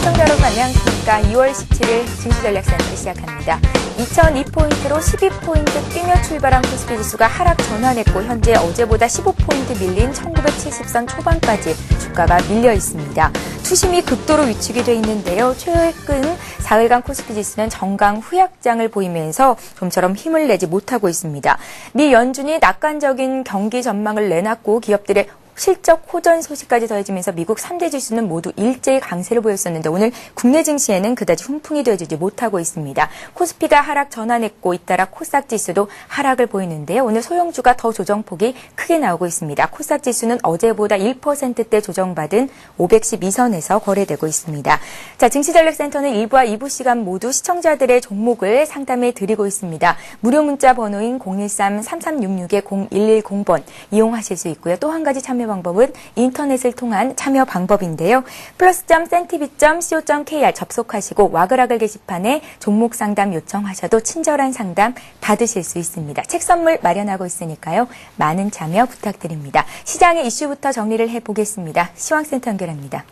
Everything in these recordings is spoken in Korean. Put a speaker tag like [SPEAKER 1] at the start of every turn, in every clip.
[SPEAKER 1] 시청자 여러분 안녕하십니까. 2월 17일 증시전략센터 시작합니다. 2002포인트로 12포인트 뛰며 출발한 코스피 지수가 하락 전환했고 현재 어제보다 15포인트 밀린 1970선 초반까지 주가가 밀려 있습니다. 투심이 극도로 위축이 돼 있는데요. 최근 4일간 코스피 지수는 정강 후약장을 보이면서 좀처럼 힘을 내지 못하고 있습니다. 미 연준이 낙관적인 경기 전망을 내놨고 기업들의 실적 호전 소식까지 더해지면서 미국 3대 지수는 모두 일제히 강세를 보였었는데 오늘 국내 증시에는 그다지 훈풍이 되어주지 못하고 있습니다. 코스피가 하락 전환했고 잇따라 코스닥 지수도 하락을 보이는데요. 오늘 소형주가 더 조정폭이 크게 나오고 있습니다. 코스닥 지수는 어제보다 1%대 조정받은 512선에서 거래되고 있습니다. 자, 증시전략센터는 1부와 2부 시간 모두 시청자들의 종목을 상담해 드리고 있습니다. 무료 문자 번호인 013-3366-0110번 이용하실 수 있고요. 또 한 가지 참여 방법은 인터넷을 통한 참여 방법인데요. plus.cntv.co.kr 접속하시고 와글와글 게시판에 종목 상담 요청하셔도 친절한 상담 받으실 수 있습니다. 책 선물 마련하고 있으니까요. 많은 참여 부탁드립니다. 시장의 이슈부터 정리를 해보겠습니다. 시황센터 연결합니다.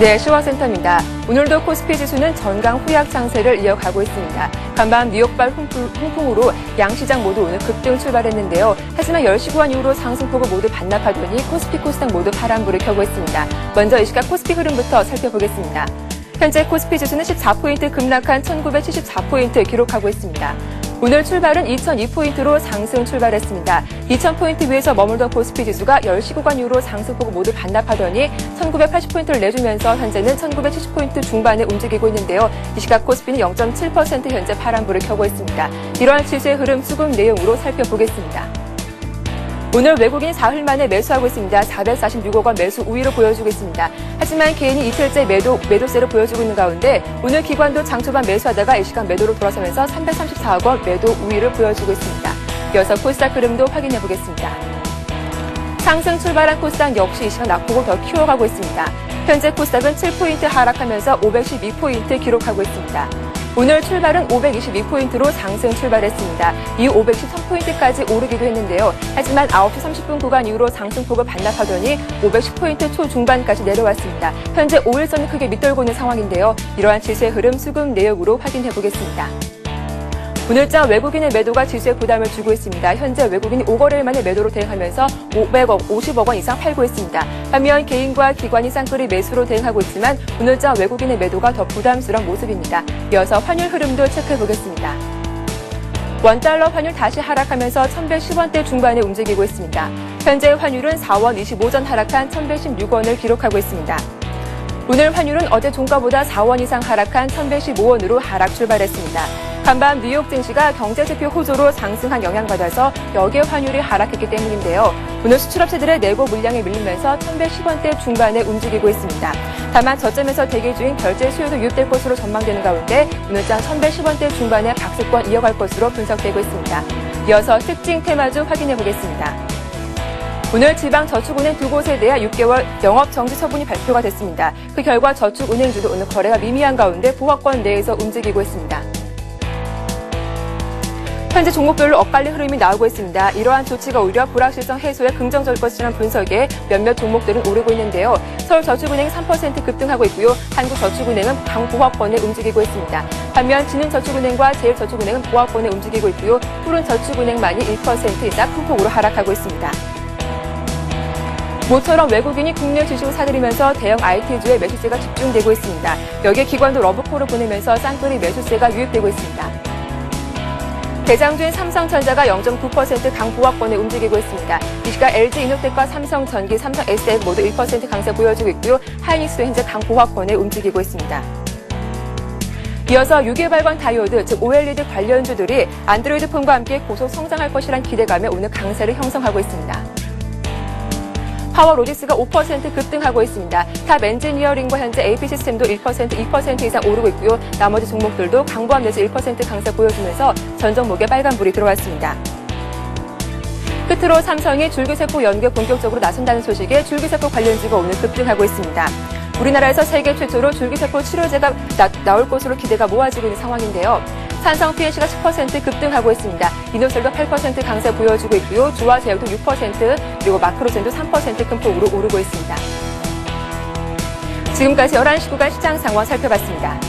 [SPEAKER 2] 네, 시황센터입니다. 오늘도 코스피 지수는 전강 후약 장세를 이어가고 있습니다. 간밤 뉴욕발 훈풍으로 양시장 모두 오늘 급등 출발했는데요. 하지만 10시 구간 이후로 상승폭을 모두 반납하더니 코스피, 코스닥 모두 파란불을 켜고 있습니다. 먼저 이 시각 코스피 흐름부터 살펴보겠습니다. 현재 코스피 지수는 14포인트 급락한 1974포인트 기록하고 있습니다. 오늘 출발은 2002포인트로 상승 출발했습니다. 2000포인트 위에서 머물던 코스피 지수가 10시 구간 이후로 상승폭을 모두 반납하더니 1980포인트를 내주면서 현재는 1970포인트 중반에 움직이고 있는데요. 이 시각 코스피는 0.7% 현재 파란불을 켜고 있습니다. 이러한 지수의 흐름 수급 내용으로 살펴보겠습니다. 오늘 외국인이 사흘 만에 매수하고 있습니다. 446억 원 매수 우위로 보여주고 있습니다. 하지만 개인이 이틀째 매도세를 보여주고 있는 가운데 오늘 기관도 장 초반 매수하다가 이 시간 매도로 돌아서면서 334억 원 매도 우위를 보여주고 있습니다. 이어서 코스닥 흐름도 확인해 보겠습니다. 상승 출발한 코스닥 역시 이 시간 낙폭을 더 키워가고 있습니다. 현재 코스닥은 7포인트 하락하면서 512포인트 기록하고 있습니다. 오늘 출발은 522포인트로 상승 출발했습니다. 이후 513포인트까지 오르기도 했는데요. 하지만 9시 30분 구간 이후로 상승폭을 반납하더니 510포인트 초중반까지 내려왔습니다. 현재 5일선을 크게 밑돌고 있는 상황인데요. 이러한 지수의 흐름 수급 내역으로 확인해 보겠습니다. 오늘장 외국인의 매도가 지수에 부담을 주고 있습니다. 현재 외국인이 5거래일 만에 매도로 대응하면서 50억 원 이상 팔고 있습니다. 반면 개인과 기관이 쌍끌이 매수로 대응하고 있지만 오늘장 외국인의 매도가 더 부담스러운 모습입니다. 이어서 환율 흐름도 체크해 보겠습니다. 원달러 환율 다시 하락하면서 1110원대 중반에 움직이고 있습니다. 현재 환율은 4원 25전 하락한 1116원을 기록하고 있습니다. 오늘 환율은 어제 종가보다 4원 이상 하락한 1115원으로 하락 출발했습니다. 간밤 뉴욕 증시가 경제지표 호조로 상승한 영향받아서 여기에 환율이 하락했기 때문인데요. 오늘 수출업체들의 내고 물량에 밀리면서 1110원대 중반에 움직이고 있습니다. 다만 저점에서 대기 중인 결제 수요도 유입될 것으로 전망되는 가운데 오늘장 1110원대 중반의 박스권 이어갈 것으로 분석되고 있습니다. 이어서 특징 테마주 확인해 보겠습니다. 오늘 지방저축은행 두 곳에 대한 6개월 영업정지 처분이 발표가 됐습니다. 그 결과 저축은행주도 오늘 거래가 미미한 가운데 보합권 내에서 움직이고 있습니다. 현재 종목별로 엇갈린 흐름이 나오고 있습니다. 이러한 조치가 오히려 불확실성 해소에 긍정적일 것이라는 분석에 몇몇 종목들은 오르고 있는데요. 서울저축은행이 3% 급등하고 있고요. 한국저축은행은 강보합권에 움직이고 있습니다. 반면 진흥저축은행과 제일저축은행은 보합권에 움직이고 있고요. 푸른저축은행만이 1% 이상 큰 폭으로 하락하고 있습니다. 모처럼 외국인이 국내 주식을 사들이면서 대형 IT주의 매수세가 집중되고 있습니다. 여기에 기관도 러브콜을 보내면서 쌍끌이 매수세가 유입되고 있습니다. 대장주인 삼성전자가 0.9% 강보합권에 움직이고 있습니다. 이 시각 LG이노텍과 삼성전기, 삼성 SF 모두 1% 강세 보여주고 있고요. 하이닉스도 현재 강보합권에 움직이고 있습니다. 이어서 유기발광 다이오드, 즉 OLED 관련주들이 안드로이드 폰과 함께 고속 성장할 것이란 기대감에 오늘 강세를 형성하고 있습니다. 파워로직스가 5% 급등하고 있습니다. 탑 엔지니어링과 현재 AP시스템도 1%, 2% 이상 오르고 있고요. 나머지 종목들도 강보합 내지 1% 강세 보여주면서 전 종목에 빨간불이 들어왔습니다. 끝으로 삼성이 줄기세포 연구에 본격적으로 나선다는 소식에 줄기세포 관련주가 오늘 급등하고 있습니다. 우리나라에서 세계 최초로 줄기세포 치료제가 나올 것으로 기대가 모아지고 있는 상황인데요. 산성 PNC가 10% 급등하고 있습니다. 이노셀도 8% 강세 보여주고 있고요. 주화제약도 6%, 그리고 마크로젠도 3% 큰 폭으로 오르고 있습니다. 지금까지 11시 구간 시장 상황 살펴봤습니다.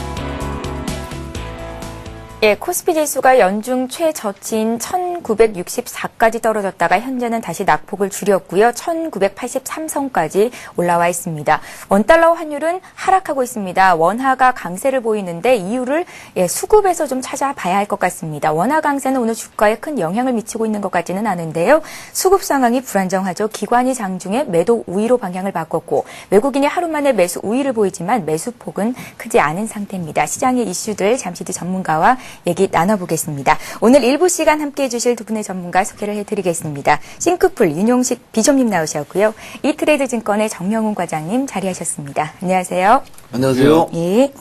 [SPEAKER 1] 예, 코스피 지수가 연중 최저치인 1964까지 떨어졌다가 현재는 다시 낙폭을 줄였고요. 1983선까지 올라와 있습니다. 원달러 환율은 하락하고 있습니다. 원화가 강세를 보이는데 이유를 수급에서 좀 찾아봐야 할 것 같습니다. 원화 강세는 오늘 주가에 큰 영향을 미치고 있는 것 같지는 않은데요. 수급 상황이 불안정하죠. 기관이 장중에 매도 우위로 방향을 바꿨고 외국인이 하루 만에 매수 우위를 보이지만 매수폭은 크지 않은 상태입니다. 시장의 이슈들 잠시 뒤 전문가와 얘기 나눠보겠습니다. 오늘 일부 시간 함께해 주실 두 분의 전문가 소개를 해드리겠습니다. 싱크풀 윤용식 비숍님 나오셨고요. 이트레이드 증권의 정명훈 과장님 자리하셨습니다. 안녕하세요.
[SPEAKER 3] 안녕하세요.
[SPEAKER 1] 예.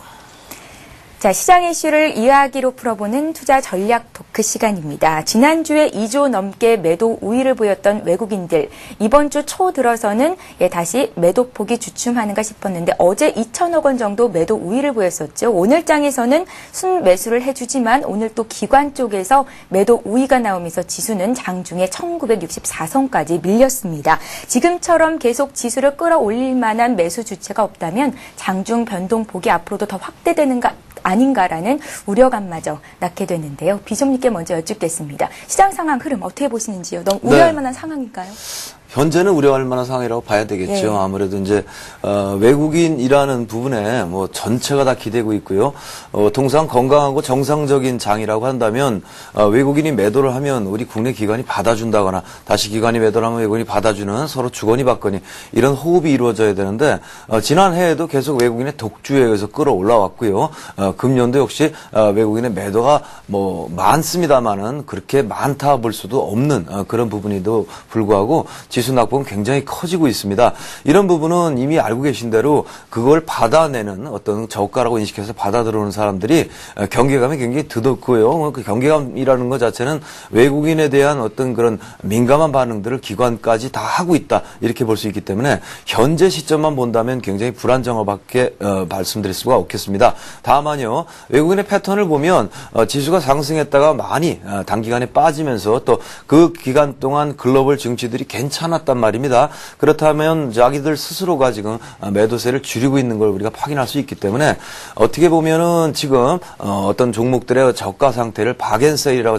[SPEAKER 1] 자, 시장 이슈를 이야기로 풀어보는 투자 전략 토크 시간입니다. 지난주에 2조 넘게 매도 우위를 보였던 외국인들, 이번 주 초 들어서는 다시 매도폭이 주춤하는가 싶었는데 어제 2천억 원 정도 매도 우위를 보였었죠. 오늘 장에서는 순매수를 해주지만 오늘 또 기관 쪽에서 매도 우위가 나오면서 지수는 장중에 1964선까지 밀렸습니다. 지금처럼 계속 지수를 끌어올릴 만한 매수 주체가 없다면 장중 변동폭이 앞으로도 더 확대되는가 아닌가라는 우려감마저 낳게 되는데요. 비숍님께 먼저 여쭙겠습니다. 시장 상황 흐름 어떻게 보시는지요? 너무 우려할 만한 상황일까요?
[SPEAKER 3] 현재는 우려할 만한 상황이라고 봐야 되겠죠.
[SPEAKER 1] 네.
[SPEAKER 3] 아무래도 이제 외국인이라는 부분에 뭐 전체가 다 기대고 있고요. 통상 건강하고 정상적인 장이라고 한다면 외국인이 매도를 하면 우리 국내 기관이 받아준다거나 다시 기관이 매도를 하면 외국인이 받아주는 서로 주거니 받거니 이런 호흡이 이루어져야 되는데 지난 해에도 계속 외국인의 독주에 의해서 끌어올라왔고요. 금년도 역시 외국인의 매도가 뭐 많습니다만은 그렇게 많다 볼 수도 없는 그런 부분에도 불구하고 지수 낙폭은 굉장히 커지고 있습니다. 이런 부분은 이미 알고 계신 대로 그걸 받아내는 어떤 저가라고 인식해서 받아 들어오는 사람들이 경계감이 굉장히 드럽고요. 그 경계감이라는 것 자체는 외국인에 대한 어떤 그런 민감한 반응들을 기관까지 다 하고 있다 이렇게 볼 수 있기 때문에 현재 시점만 본다면 굉장히 불안정하게 말씀드릴 수가 없겠습니다. 다만요 외국인의 패턴을 보면 지수가 상승했다가 많이 단기간에 빠지면서 또 그 기간 동안 글로벌 증시들이 괜찮았단 말입니다. 그렇다면 자기들 스스로가 지금 매도세를 줄이고 있는 걸 우리가 확인할 수 있기 때문에 어떻게 보면은 지금 어떤 종목들의 저가 상태를 박앤세일이라고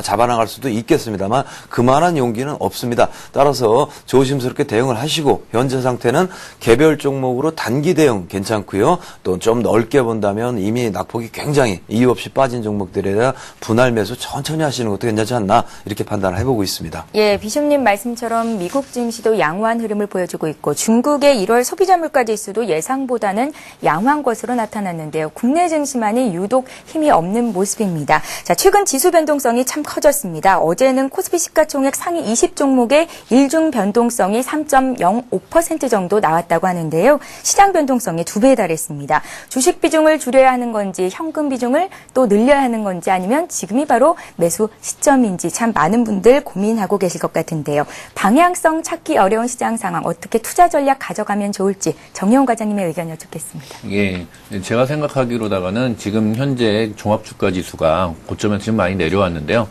[SPEAKER 3] 잡아나갈 수도 있겠습니다만 그만한 용기는 없습니다. 따라서 조심스럽게 대응을 하시고 현재 상태는 개별 종목으로 단기 대응 괜찮고요. 또 좀 넓게 본다면 이미 낙폭이 굉장히 이유 없이 빠진 종목들에 대한 분할 매수 천천히 하시는 것도 괜찮지 않나 이렇게 판단을 해보고 있습니다.
[SPEAKER 1] 예, 비숍님 말씀처럼 미국 증시도 양호한 흐름을 보여주고 있고 중국의 1월 소비자 물가 지수도 예상보다는 양호한 것으로 나타났는데요. 국내 증시만이 유독 힘이 없는 모습입니다. 자, 최근 지수 변동성이 참 커졌습니다. 어제는 코스피 시가총액 상위 20종목의 일중 변동성이 3.05% 정도 나왔다고 하는데요. 시장 변동성이 2배에 달했습니다. 주식 비중을 줄여야 하는 건지 현금 비중을 또 늘려야 하는 건지 아니면 지금이 바로 매수 시점인지 참 많은 분들 고민하고 계실 것 같은데요. 방향성 찾기 어려운 시장 상황 어떻게 투자 전략 가져가면 좋을지 정영훈 과장님의 의견 여쭙겠습니다.
[SPEAKER 4] 예, 제가 생각하기로다가는 지금 현재 종합주가 지수가 고점에서 지금 많이 내려왔는데요.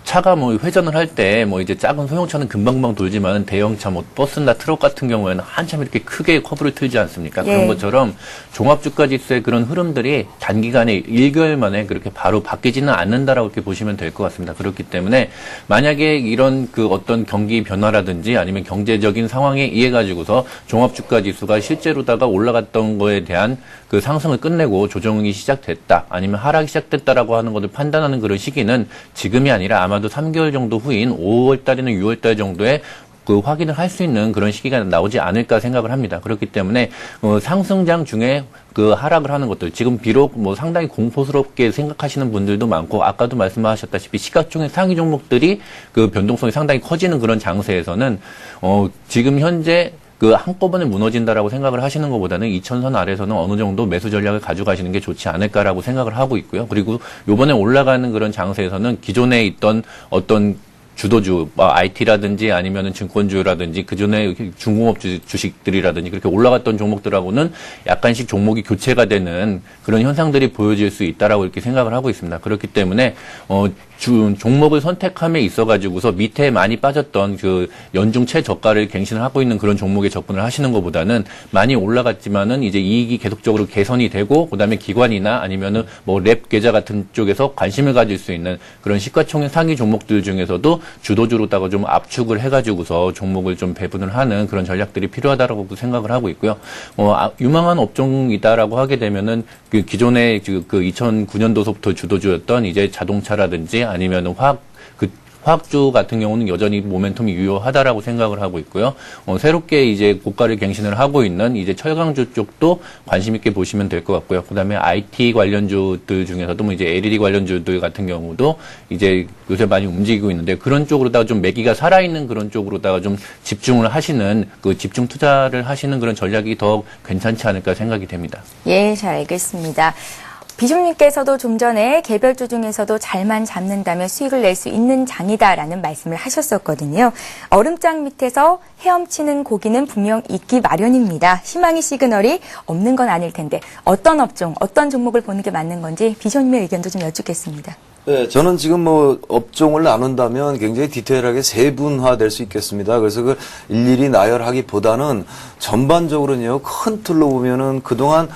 [SPEAKER 4] 차가 뭐 회전을 할 때 뭐 이제 작은 소형차는 금방금방 돌지만 대형차 뭐 버스나 트럭 같은 경우에는 한참 이렇게 크게 커브를 틀지 않습니까?
[SPEAKER 1] 예.
[SPEAKER 4] 그런 것처럼 종합주가 지수의 그런 흐름들이 단기간에 1개월 만에 그렇게 바로 바뀌지는 않는다라고 이렇게 보시면 될 것 같습니다. 그렇기 때문에 만약에 이런 그 어떤 경기 변화라든지 아니면 경제적인 상황에 의해 가지고서 종합주가 지수가 실제로다가 올라갔던 거에 대한 그 상승을 끝내고 조정이 시작됐다 아니면 하락이 시작됐다라고 하는 것을 판단하는 그런 시기는 지금이 아니라 아마도 3개월 정도 후인 5월 달이나 6월 달 정도에 그 확인을 할 수 있는 그런 시기가 나오지 않을까 생각을 합니다. 그렇기 때문에 상승장 중에 그 하락을 하는 것들 지금 비록 뭐 상당히 공포스럽게 생각하시는 분들도 많고 아까도 말씀하셨다시피 시가총액 상위 종목들이 그 변동성이 상당히 커지는 그런 장세에서는 지금 현재 그 한꺼번에 무너진다라고 생각을 하시는 것보다는 2,000선 아래에서는 어느 정도 매수 전략을 가져가시는 게 좋지 않을까라고 생각을 하고 있고요. 그리고 요번에 올라가는 그런 장세에서는 기존에 있던 어떤 주도주, IT라든지 아니면은 증권주라든지 그전에 중공업 주식들이라든지 그렇게 올라갔던 종목들하고는 약간씩 종목이 교체가 되는 그런 현상들이 보여질 수 있다라고 이렇게 생각을 하고 있습니다. 그렇기 때문에 종목을 선택함에 있어가지고서 밑에 많이 빠졌던 그 연중 최저가를 갱신을 하고 있는 그런 종목에 접근을 하시는 것보다는 많이 올라갔지만은 이제 이익이 계속적으로 개선이 되고 그다음에 기관이나 아니면은 뭐 랩 계좌 같은 쪽에서 관심을 가질 수 있는 그런 시가총액 상위 종목들 중에서도 주도주로다가 좀 압축을 해가지고서 종목을 좀 배분을 하는 그런 전략들이 필요하다라고 생각을 하고 있고요. 유망한 업종이다라고 하게 되면은 그 기존에 그 2009년도서부터 주도주였던 이제 자동차라든지 아니면 화학주 같은 경우는 여전히 모멘텀이 유효하다라고 생각을 하고 있고요. 새롭게 이제 고가를 갱신을 하고 있는 이제 철강주 쪽도 관심 있게 보시면 될 것 같고요. 그다음에 IT 관련주들 중에서도 뭐 이제 LED 관련주들 같은 경우도 이제 요새 많이 움직이고 있는데 그런 쪽으로다가 좀 매기가 살아있는 그런 쪽으로다가 좀 집중을 하시는 그 집중 투자를 하시는 그런 전략이 더 괜찮지 않을까 생각이 됩니다.
[SPEAKER 1] 예, 잘 알겠습니다. 비숍님께서도 좀 전에 개별주 중에서도 잘만 잡는다면 수익을 낼 수 있는 장이다라는 말씀을 하셨었거든요. 얼음장 밑에서 헤엄치는 고기는 분명 있기 마련입니다. 희망의 시그널이 없는 건 아닐 텐데 어떤 업종, 어떤 종목을 보는 게 맞는 건지 비숍님의 의견도 좀 여쭙겠습니다.
[SPEAKER 3] 네, 저는 지금 뭐 업종을 나눈다면 굉장히 디테일하게 세분화될 수 있겠습니다. 그래서 그 일일이 나열하기보다는 전반적으로는요, 큰 틀로 보면은 그동안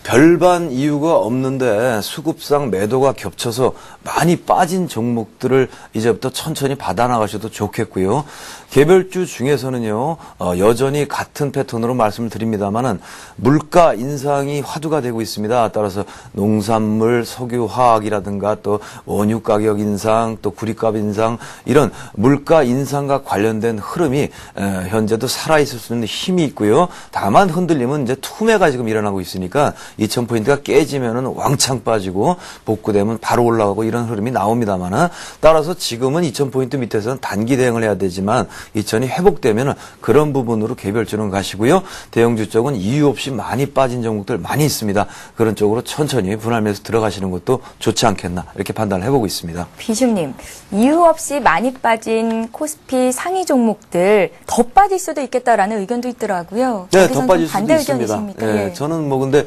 [SPEAKER 3] 별반 이유가 없는데 수급상 매도가 겹쳐서 많이 빠진 종목들을 이제부터 천천히 받아나가셔도 좋겠고요. 개별주 중에서는요, 여전히 같은 패턴으로 말씀을 드립니다만은 물가 인상이 화두가 되고 있습니다. 따라서 농산물, 석유, 화학이라든가 또 원유 가격 인상, 또 구리값 인상 이런 물가 인상과 관련된 흐름이 현재도 살아있을 수 있는 힘이 있고요. 다만 흔들림은 이제 투매가 지금 일어나고 있으니까 2000포인트가 깨지면은 왕창 빠지고 복구되면 바로 올라가고 이런 흐름이 나옵니다만은 따라서 지금은 2000포인트 밑에서는 단기 대응을 해야 되지만 2000이 회복되면은 그런 부분으로 개별주는 가시고요. 대형주 쪽은 이유 없이 많이 빠진 종목들 많이 있습니다. 그런 쪽으로 천천히 분할매수 들어가시는 것도 좋지 않겠나 이렇게 판단을 해보고 있습니다.
[SPEAKER 1] 비숍님, 이유 없이 많이 빠진 코스피 상위 종목들 더 빠질 수도 있겠다라는 의견도 있더라고요.
[SPEAKER 3] 네, 더 빠질 수도
[SPEAKER 1] 반대
[SPEAKER 3] 있습니다.
[SPEAKER 1] 의견이십니까?
[SPEAKER 3] 예, 저는 뭐 근데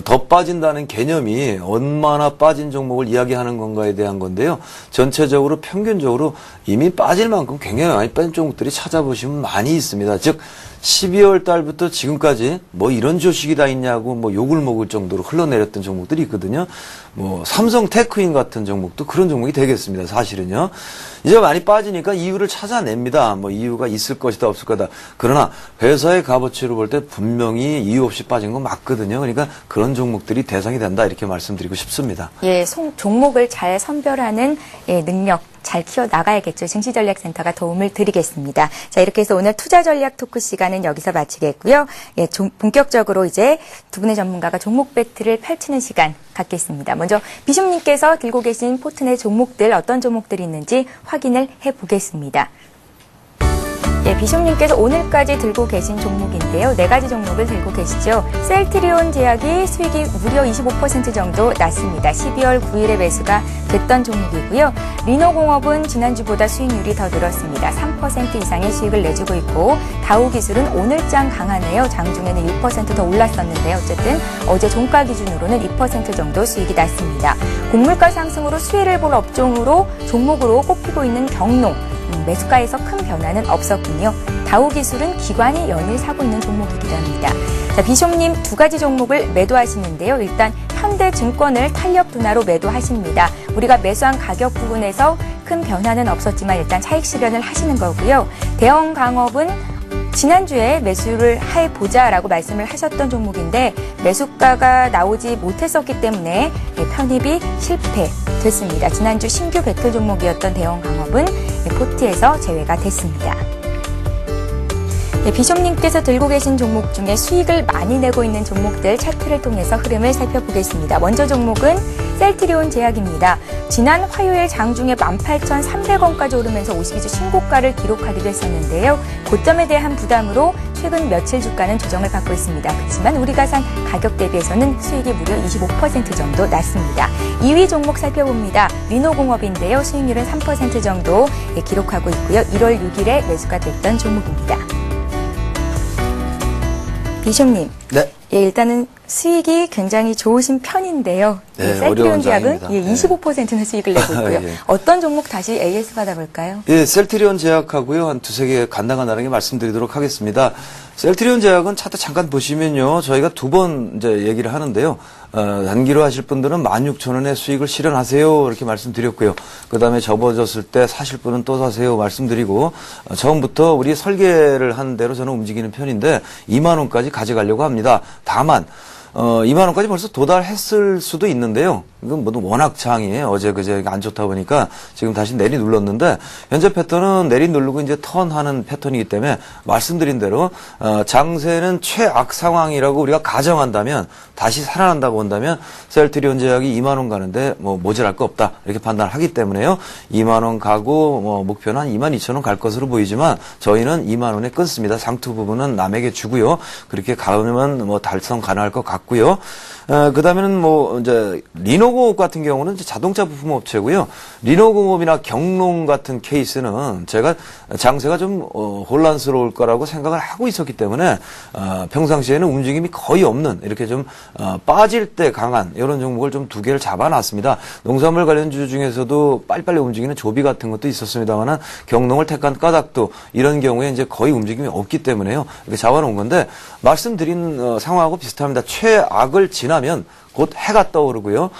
[SPEAKER 3] 더 빠진다는 개념이 얼마나 빠진 종목을 이야기하는 건가에 대한 건데요. 전체적으로 평균적으로 이미 빠질 만큼 굉장히 많이 빠진 종목들이 찾아보시면 많이 있습니다. 즉 12월 달부터 지금까지 뭐 이런 조식이 다 있냐고 뭐 욕을 먹을 정도로 흘러내렸던 종목들이 있거든요. 뭐 삼성 테크인 같은 종목도 그런 종목이 되겠습니다. 사실은요. 이제 많이 빠지니까 이유를 찾아냅니다. 뭐 이유가 있을 것이다 없을 거다. 그러나 회사의 값어치로 볼 때 분명히 이유 없이 빠진 건 맞거든요. 그러니까 그런 종목들이 대상이 된다 이렇게 말씀드리고 싶습니다.
[SPEAKER 1] 예, 종목을 잘 선별하는 능력 잘 키워나가야겠죠. 증시전략센터가 도움을 드리겠습니다. 자, 이렇게 해서 오늘 투자전략 토크 시간은 여기서 마치겠고요. 예, 본격적으로 이제 두 분의 전문가가 종목 배틀을 펼치는 시간 갖겠습니다. 먼저 비숍님께서 들고 계신 포트의 종목들 어떤 종목들이 있는지 확인을 해보겠습니다. 예, 비숍님께서 오늘까지 들고 계신 종목인데요. 4가지 종목을 들고 계시죠. 셀트리온 제약이 수익이 무려 25% 정도 났습니다. 12월 9일에 매수가 됐던 종목이고요. 리노공업은 지난주보다 수익률이 더 늘었습니다. 3% 이상의 수익을 내주고 있고 다우기술은 오늘장 강하네요. 장중에는 1% 더 올랐었는데 어쨌든 어제 종가 기준으로는 2% 정도 수익이 났습니다. 곡물가 상승으로 수혜를 볼 업종으로 종목으로 꼽히고 있는 경농. 매수가에서 큰 변화는 없었군요. 다우기술은 기관이 연일 사고 있는 종목이기도 합니다. 자, 비숍님 2가지 종목을 매도하시는데요. 일단 현대증권을 탄력 둔화로 매도하십니다. 우리가 매수한 가격 부분에서 큰 변화는 없었지만 일단 차익 실현을 하시는 거고요. 대형강업은 지난주에 매수를 해보자라고 말씀을 하셨던 종목인데 매수가가 나오지 못했었기 때문에 편입이 실패됐습니다. 지난주 신규 배틀 종목이었던 대형강업은 포트에서 제외가 됐습니다. 비숍님께서 들고 계신 종목 중에 수익을 많이 내고 있는 종목들 차트를 통해서 흐름을 살펴보겠습니다. 먼저 종목은 셀트리온 제약입니다. 지난 화요일 장중에 18,300원까지 오르면서 52주 신고가를 기록하기도 했었는데요. 고점에 대한 부담으로 최근 며칠 주가는 조정을 받고 있습니다. 그렇지만 우리가 산 가격 대비해서는 수익이 무려 25% 정도 났습니다. 2위 종목 살펴봅니다. 리노공업인데요. 수익률은 3% 정도 기록하고 있고요. 1월 6일에 매수가 됐던 종목입니다. 비숍님.
[SPEAKER 3] 네.
[SPEAKER 1] 예, 일단은 수익이 굉장히 좋으신 편인데요.
[SPEAKER 3] 네,
[SPEAKER 1] 예, 셀트리온
[SPEAKER 3] 어려운
[SPEAKER 1] 제약은
[SPEAKER 3] 장입니다.
[SPEAKER 1] 예, 25%는 수익을 내고 있고요.
[SPEAKER 3] 예.
[SPEAKER 1] 어떤 종목 다시 AS 받아볼까요?
[SPEAKER 3] 예, 셀트리온 제약하고요. 한 두세 개 간단하게 말씀드리도록 하겠습니다. 셀트리온 제약은 차트 잠깐 보시면요. 저희가 두 번 이제 얘기를 하는데요. 단기로 하실 분들은 16,000원의 수익을 실현하세요. 이렇게 말씀드렸고요. 그 다음에 접어졌을 때 사실 분은 또 사세요. 말씀드리고, 처음부터 우리 설계를 한 대로 저는 움직이는 편인데, 2만원까지 가져가려고 합니다. 다만, 2만원까지 벌써 도달했을 수도 있는데요. 이건 모두 워낙 장이 어제 그제 안 좋다 보니까 지금 다시 내리 눌렀는데, 현재 패턴은 내리 누르고 이제 턴하는 패턴이기 때문에 말씀드린 대로, 장세는 최악 상황이라고 우리가 가정한다면, 다시 살아난다고 본다면, 셀트리온 제약이 2만원 가는데 뭐 모자랄 거 없다. 이렇게 판단을 하기 때문에요. 2만원 가고, 목표는 한 22,000원 갈 것으로 보이지만, 저희는 2만원에 끊습니다. 상투 부분은 남에게 주고요. 그렇게 가면 뭐 달성 가능할 것 같고요. 그 다음에는 뭐, 이제, 리노공업 같은 경우는 이제 자동차 부품 업체고요. 리노공업이나 경농 같은 케이스는 제가 장세가 좀, 혼란스러울 거라고 생각을 하고 있었기 때문에, 평상시에는 움직임이 거의 없는, 이렇게 좀, 빠질 때 강한, 이런 종목을 좀 두 개를 잡아놨습니다. 농산물 관련주 중에서도 빨리빨리 움직이는 조비 같은 것도 있었습니다만은, 경농을 택한 까닭도 이런 경우에 이제 거의 움직임이 없기 때문에요. 이렇게 잡아놓은 건데, 말씀드린 상황하고 비슷합니다. 최악을 지나면 곧 해가 떠오르고요.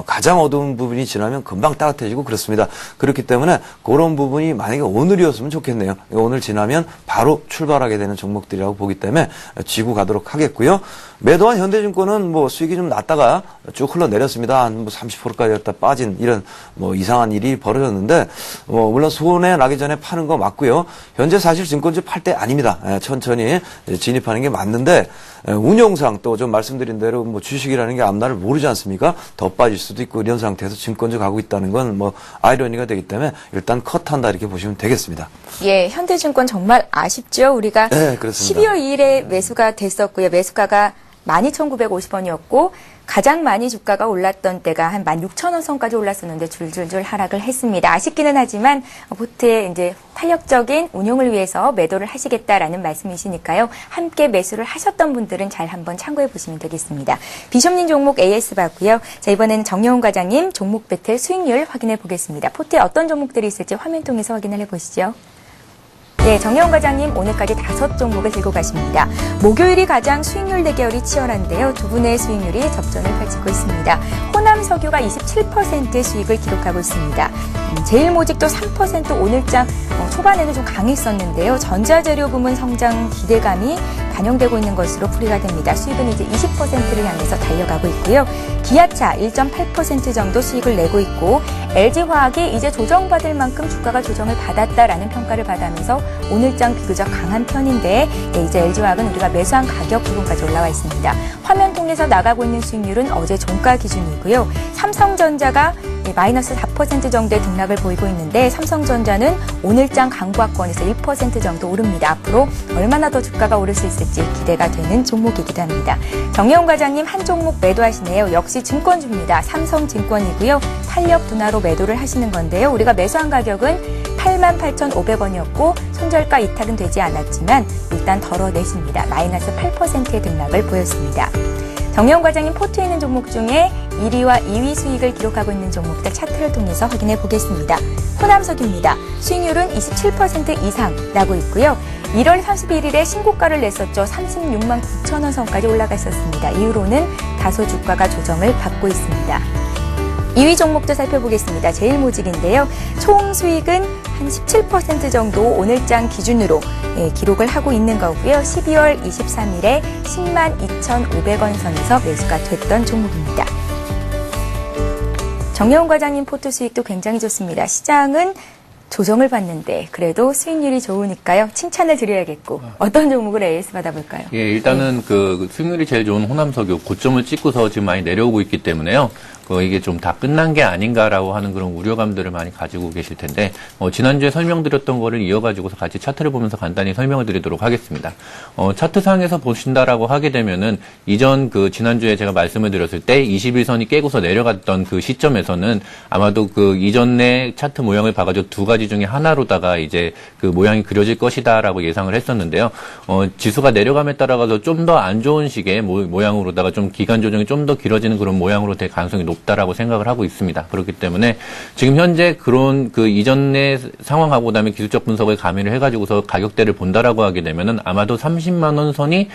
[SPEAKER 3] 가장 어두운 부분이 지나면 금방 따뜻해지고 그렇습니다. 그렇기 때문에 그런 부분이 만약에 오늘이었으면 좋겠네요. 오늘 지나면 바로 출발하게 되는 종목들이라고 보기 때문에 쥐고 가도록 하겠고요. 매도한 현대증권은 뭐 수익이 좀 났다가 쭉 흘러내렸습니다. 한 뭐 30%까지 갔다 빠진 이런 뭐 이상한 일이 벌어졌는데, 물론 손해 나기 전에 파는 거 맞고요. 현재 사실 증권주 팔 때 아닙니다. 천천히 진입하는 게 맞는데, 운용상 또 좀 말씀드린 대로 뭐 주식이라는 게 앞날을 모르지 않습니까? 더 빠질 수도 있고 이런 상태에서 증권주 가고 있다는 건 뭐 아이러니가 되기 때문에 일단 컷한다 이렇게 보시면 되겠습니다.
[SPEAKER 1] 예, 현대증권 정말 아쉽죠. 우리가
[SPEAKER 3] 네, 그렇습니다.
[SPEAKER 1] 12월 2일에 매수가 됐었고요. 매수가가 12,950원이었고 가장 많이 주가가 올랐던 때가 한 16,000원 선까지 올랐었는데 줄줄줄 하락을 했습니다. 아쉽기는 하지만 포트의 이제 탄력적인 운용을 위해서 매도를 하시겠다라는 말씀이시니까요. 함께 매수를 하셨던 분들은 잘 한번 참고해 보시면 되겠습니다. 비숍님 종목 AS 봤고요. 자, 이번에는 정여훈 과장님 종목 배틀 수익률 확인해 보겠습니다. 포트에 어떤 종목들이 있을지 화면 통해서 확인을 해 보시죠. 네, 정여훈 과장님 오늘까지 5종목을 들고 가십니다. 목요일이 가장 수익률 대결이 치열한데요. 두 분의 수익률이 접전을 펼치고 있습니다. 호남석유가 27%의 수익을 기록하고 있습니다. 제일모직도 3% 오늘장 초반에는 좀 강했었는데요. 전자재료 부문 성장 기대감이 반영되고 있는 것으로 풀이가 됩니다. 수익은 이제 20%를 향해서 달려가고 있고요. 기아차 1.8% 정도 수익을 내고 있고 LG화학이 이제 조정받을 만큼 주가가 조정을 받았다라는 평가를 받으면서 오늘장 비교적 강한 편인데 이제 LG화학은 우리가 매수한 가격 부분까지 올라와 있습니다. 화면 통해서 나가고 있는 수익률은 어제 종가 기준이고요. 삼성전자가 마이너스 4% 정도의 등락을 보이고 있는데 삼성전자는 오늘장 강보합권에서 1% 정도 오릅니다. 앞으로 얼마나 더 주가가 오를 수 있을지 기대가 되는 종목이기도 합니다. 정여훈 과장님 한 종목 매도하시네요. 역시 증권주입니다. 삼성증권이고요. 탄력 둔화로 매도를 하시는 건데요. 우리가 매수한 가격은 88,500원이었고 손절가 이탈은 되지 않았지만 일단 덜어내십니다. 마이너스 8%의 등락을 보였습니다. 정여훈 과장님 포트에 있는 종목 중에 1위와 2위 수익을 기록하고 있는 종목들 차트를 통해서 확인해 보겠습니다. 호남석유입니다. 수익률은 27% 이상 나고 있고요. 1월 31일에 신고가를 냈었죠. 36만 9천 원 선까지 올라갔었습니다. 이후로는 다소 주가가 조정을 받고 있습니다. 2위 종목도 살펴보겠습니다. 제일모직인데요. 총 수익은 한 17% 정도 오늘장 기준으로 기록을 하고 있는 거고요. 12월 23일에 10만 2,500원 선에서 매수가 됐던 종목입니다. 정여훈 과장님 포트 수익도 굉장히 좋습니다. 시장은 조정을 받는데 그래도 수익률이 좋으니까요. 칭찬을 드려야겠고 어떤 종목을 AS 받아볼까요?
[SPEAKER 4] 예, 일단은 그 수익률이 제일 좋은 호남석유 고점을 찍고서 지금 많이 내려오고 있기 때문에요. 이게 좀 다 끝난 게 아닌가라고 하는 그런 우려감들을 많이 가지고 계실 텐데 지난주에 설명드렸던 거를 이어가지고서 같이 차트를 보면서 간단히 설명을 드리도록 하겠습니다. 차트상에서 보신다라고 하게 되면은 이전 지난주에 제가 말씀을 드렸을 때 21선이 깨고서 내려갔던 그 시점에서는 아마도 이전에 차트 모양을 봐가지고 두 가지 중에 하나로다가 이제 그 모양이 그려질 것이다라고 예상을 했었는데요. 지수가 내려감에 따라가서 좀 더 안 좋은 식의 모양으로다가 좀 기간 조정이 좀 더 길어지는 그런 모양으로 될 가능성이 높다라고 생각을 하고 있습니다. 그렇기 때문에 지금 현재 그런 이전의 상황하고 그다음에 기술적 분석을 가미를 해가지고서 가격대를 본다라고 하게 되면은 아마도 30만 원 선이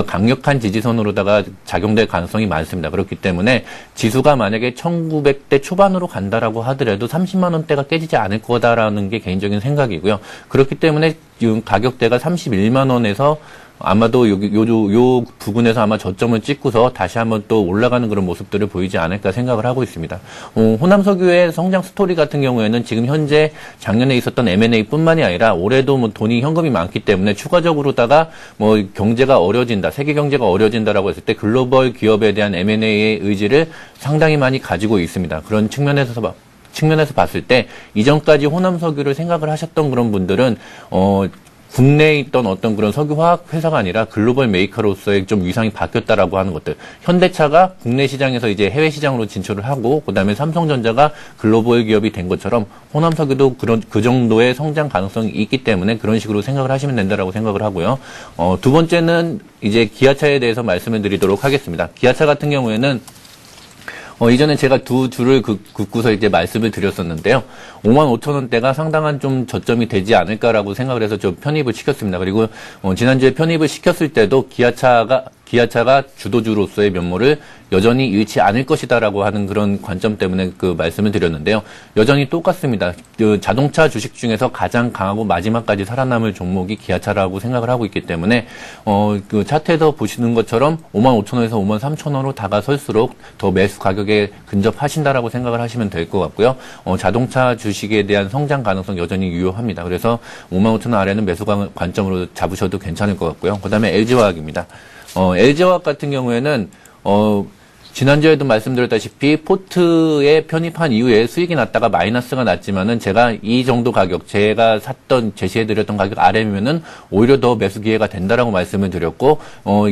[SPEAKER 4] 강력한 지지선으로다가 작용될 가능성이 많습니다. 그렇기 때문에 지수가 만약에 1900대 초반으로 간다라고 하더라도 30만 원대가 깨지지 않을 거다라는 게 개인적인 생각이고요. 그렇기 때문에 지금 가격대가 31만 원에서 아마도 요 부분에서 아마 저점을 찍고서 다시 한번 또 올라가는 그런 모습들을 보이지 않을까 생각을 하고 있습니다. 호남석유의 성장 스토리 같은 경우에는 지금 현재 작년에 있었던 M&A 뿐만이 아니라 올해도 뭐 돈이 현금이 많기 때문에 추가적으로다가 뭐 경제가 어려진다, 세계 경제가 어려진다라고 했을 때 글로벌 기업에 대한 M&A의 의지를 상당히 많이 가지고 있습니다. 그런 측면에서 봤을 때 이전까지 호남석유를 생각을 하셨던 그런 분들은 국내에 있던 어떤 그런 석유화학 회사가 아니라 글로벌 메이커로서의 좀 위상이 바뀌었다라고 하는 것들. 현대차가 국내 시장에서 이제 해외 시장으로 진출을 하고, 그다음에 삼성전자가 글로벌 기업이 된 것처럼 호남석유도 그 정도의 성장 가능성이 있기 때문에 그런 식으로 생각을 하시면 된다라고 생각을 하고요. 두 번째는 이제 기아차에 대해서 말씀을 드리도록 하겠습니다. 기아차 같은 경우에는 이전에 제가 두 줄을 긋고서 이제 말씀을 드렸었는데요. 55,000원대가 상당한 좀 저점이 되지 않을까라고 생각을 해서 좀 편입을 시켰습니다. 그리고 지난주에 편입을 시켰을 때도 기아차가 주도주로서의 면모를 여전히 잃지 않을 것이다라고 하는 그런 관점 때문에 말씀을 드렸는데요. 여전히 똑같습니다. 자동차 주식 중에서 가장 강하고 마지막까지 살아남을 종목이 기아차라고 생각을 하고 있기 때문에 차트에서 보시는 것처럼 55,000원에서 53,000원으로 다가설수록 더 매수 가격에 근접하신다라고 생각을 하시면 될 것 같고요. 자동차 주식에 대한 성장 가능성 여전히 유효합니다. 그래서 55,000원 아래는 매수 관점으로 잡으셔도 괜찮을 것 같고요. 그다음에 LG화학입니다. LG화학 같은 경우에는 지난주에도 말씀드렸다시피 포트에 편입한 이후에 수익이 났다가 마이너스가 났지만은 제가 이 정도 가격, 제가 제시해드렸던 가격 아래면은 오히려 더 매수 기회가 된다라고 말씀을 드렸고,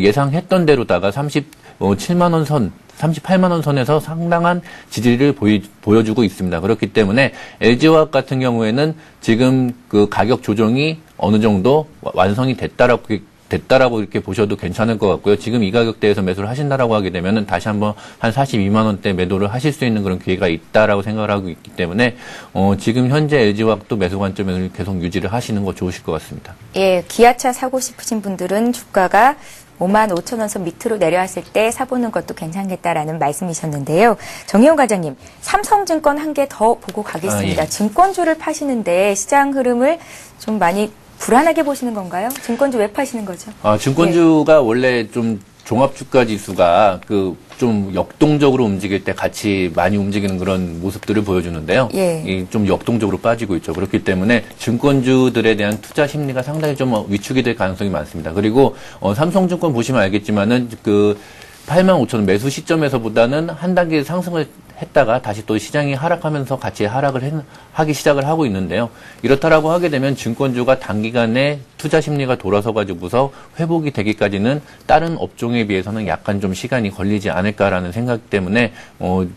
[SPEAKER 4] 예상했던 대로다가 37만원 선, 38만원 선에서 상당한 지지를 보여주고 있습니다. 그렇기 때문에 LG화학 같은 경우에는 지금 가격 조정이 어느 정도 완성이 됐다라고 이렇게 보셔도 괜찮을 것 같고요. 지금 이 가격대에서 매수를 하신다라고 하게 되면은 다시 한번 한 42만 원대 매도를 하실 수 있는 그런 기회가 있다라고 생각을 하고 있기 때문에 지금 현재 LG화학도 매수 관점에서 계속 유지를 하시는 거 좋으실 것 같습니다.
[SPEAKER 1] 예, 기아차 사고 싶으신 분들은 주가가 55,000원 선 밑으로 내려왔을 때 사보는 것도 괜찮겠다라는 말씀이셨는데요. 정혜원 과장님, 삼성증권 한 개 더 보고 가겠습니다.
[SPEAKER 4] 예.
[SPEAKER 1] 증권주를 파시는데 시장 흐름을 좀 많이 불안하게 보시는 건가요? 증권주 왜 파시는 거죠?
[SPEAKER 4] 증권주가 원래 좀 종합주가 지수가 좀 역동적으로 움직일 때 같이 많이 움직이는 그런 모습들을 보여주는데요.
[SPEAKER 1] 예.
[SPEAKER 4] 좀 역동적으로 빠지고 있죠. 그렇기 때문에 증권주들에 대한 투자 심리가 상당히 좀 위축이 될 가능성이 많습니다. 그리고 삼성증권 보시면 알겠지만은 85,000원 매수 시점에서보다는 한 단계 상승을 했다가 다시 또 시장이 하락하면서 같이 하락을 하기 시작을 하고 있는데요. 이렇다라고 하게 되면 증권주가 단기간에 투자 심리가 돌아서 가지고서 회복이 되기까지는 다른 업종에 비해서는 약간 좀 시간이 걸리지 않을까라는 생각 때문에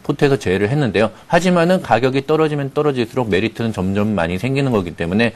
[SPEAKER 4] 포트에서 제외를 했는데요. 하지만은 가격이 떨어지면 떨어질수록 메리트는 점점 많이 생기는 거기 때문에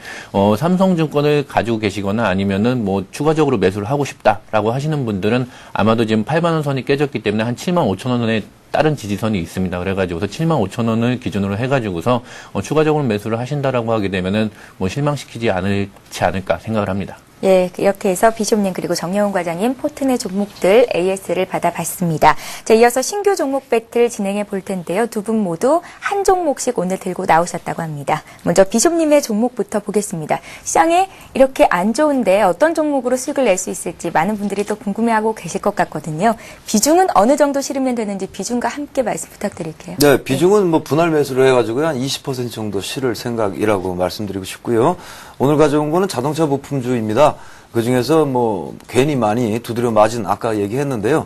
[SPEAKER 4] 삼성증권을 가지고 계시거나 아니면은 뭐 추가적으로 매수를 하고 싶다라고 하시는 분들은 아마도 지금 8만 원 선이 깨졌기 때문에 한 75,000원에 다른 지지선이 있습니다. 그래가지고서 75,000원을 기준으로 해가지고서 추가적으로 매수를 하신다라고 하게 되면은 뭐 실망시키지 않지 않을까 생각을 합니다.
[SPEAKER 1] 예, 이렇게 해서 비숍님 그리고 정여훈 과장님 포트 내 종목들 AS를 받아봤습니다. 자, 이어서 신규 종목 배틀 진행해 볼 텐데요. 두 분 모두 한 종목씩 오늘 들고 나오셨다고 합니다. 먼저 비숍님의 종목부터 보겠습니다. 시장에 이렇게 안 좋은데 어떤 종목으로 수익을 낼 수 있을지 많은 분들이 또 궁금해하고 계실 것 같거든요. 비중은 어느 정도 실으면 되는지 비중과 함께 말씀 부탁드릴게요.
[SPEAKER 3] 네, 비중은 뭐 분할 매수를 해가지고 한 20% 정도 실을 생각이라고 말씀드리고 싶고요. 오늘 가져온 거는 자동차 부품주입니다. 그중에서 뭐 괜히 많이 두드려 맞은 아까 얘기했는데요.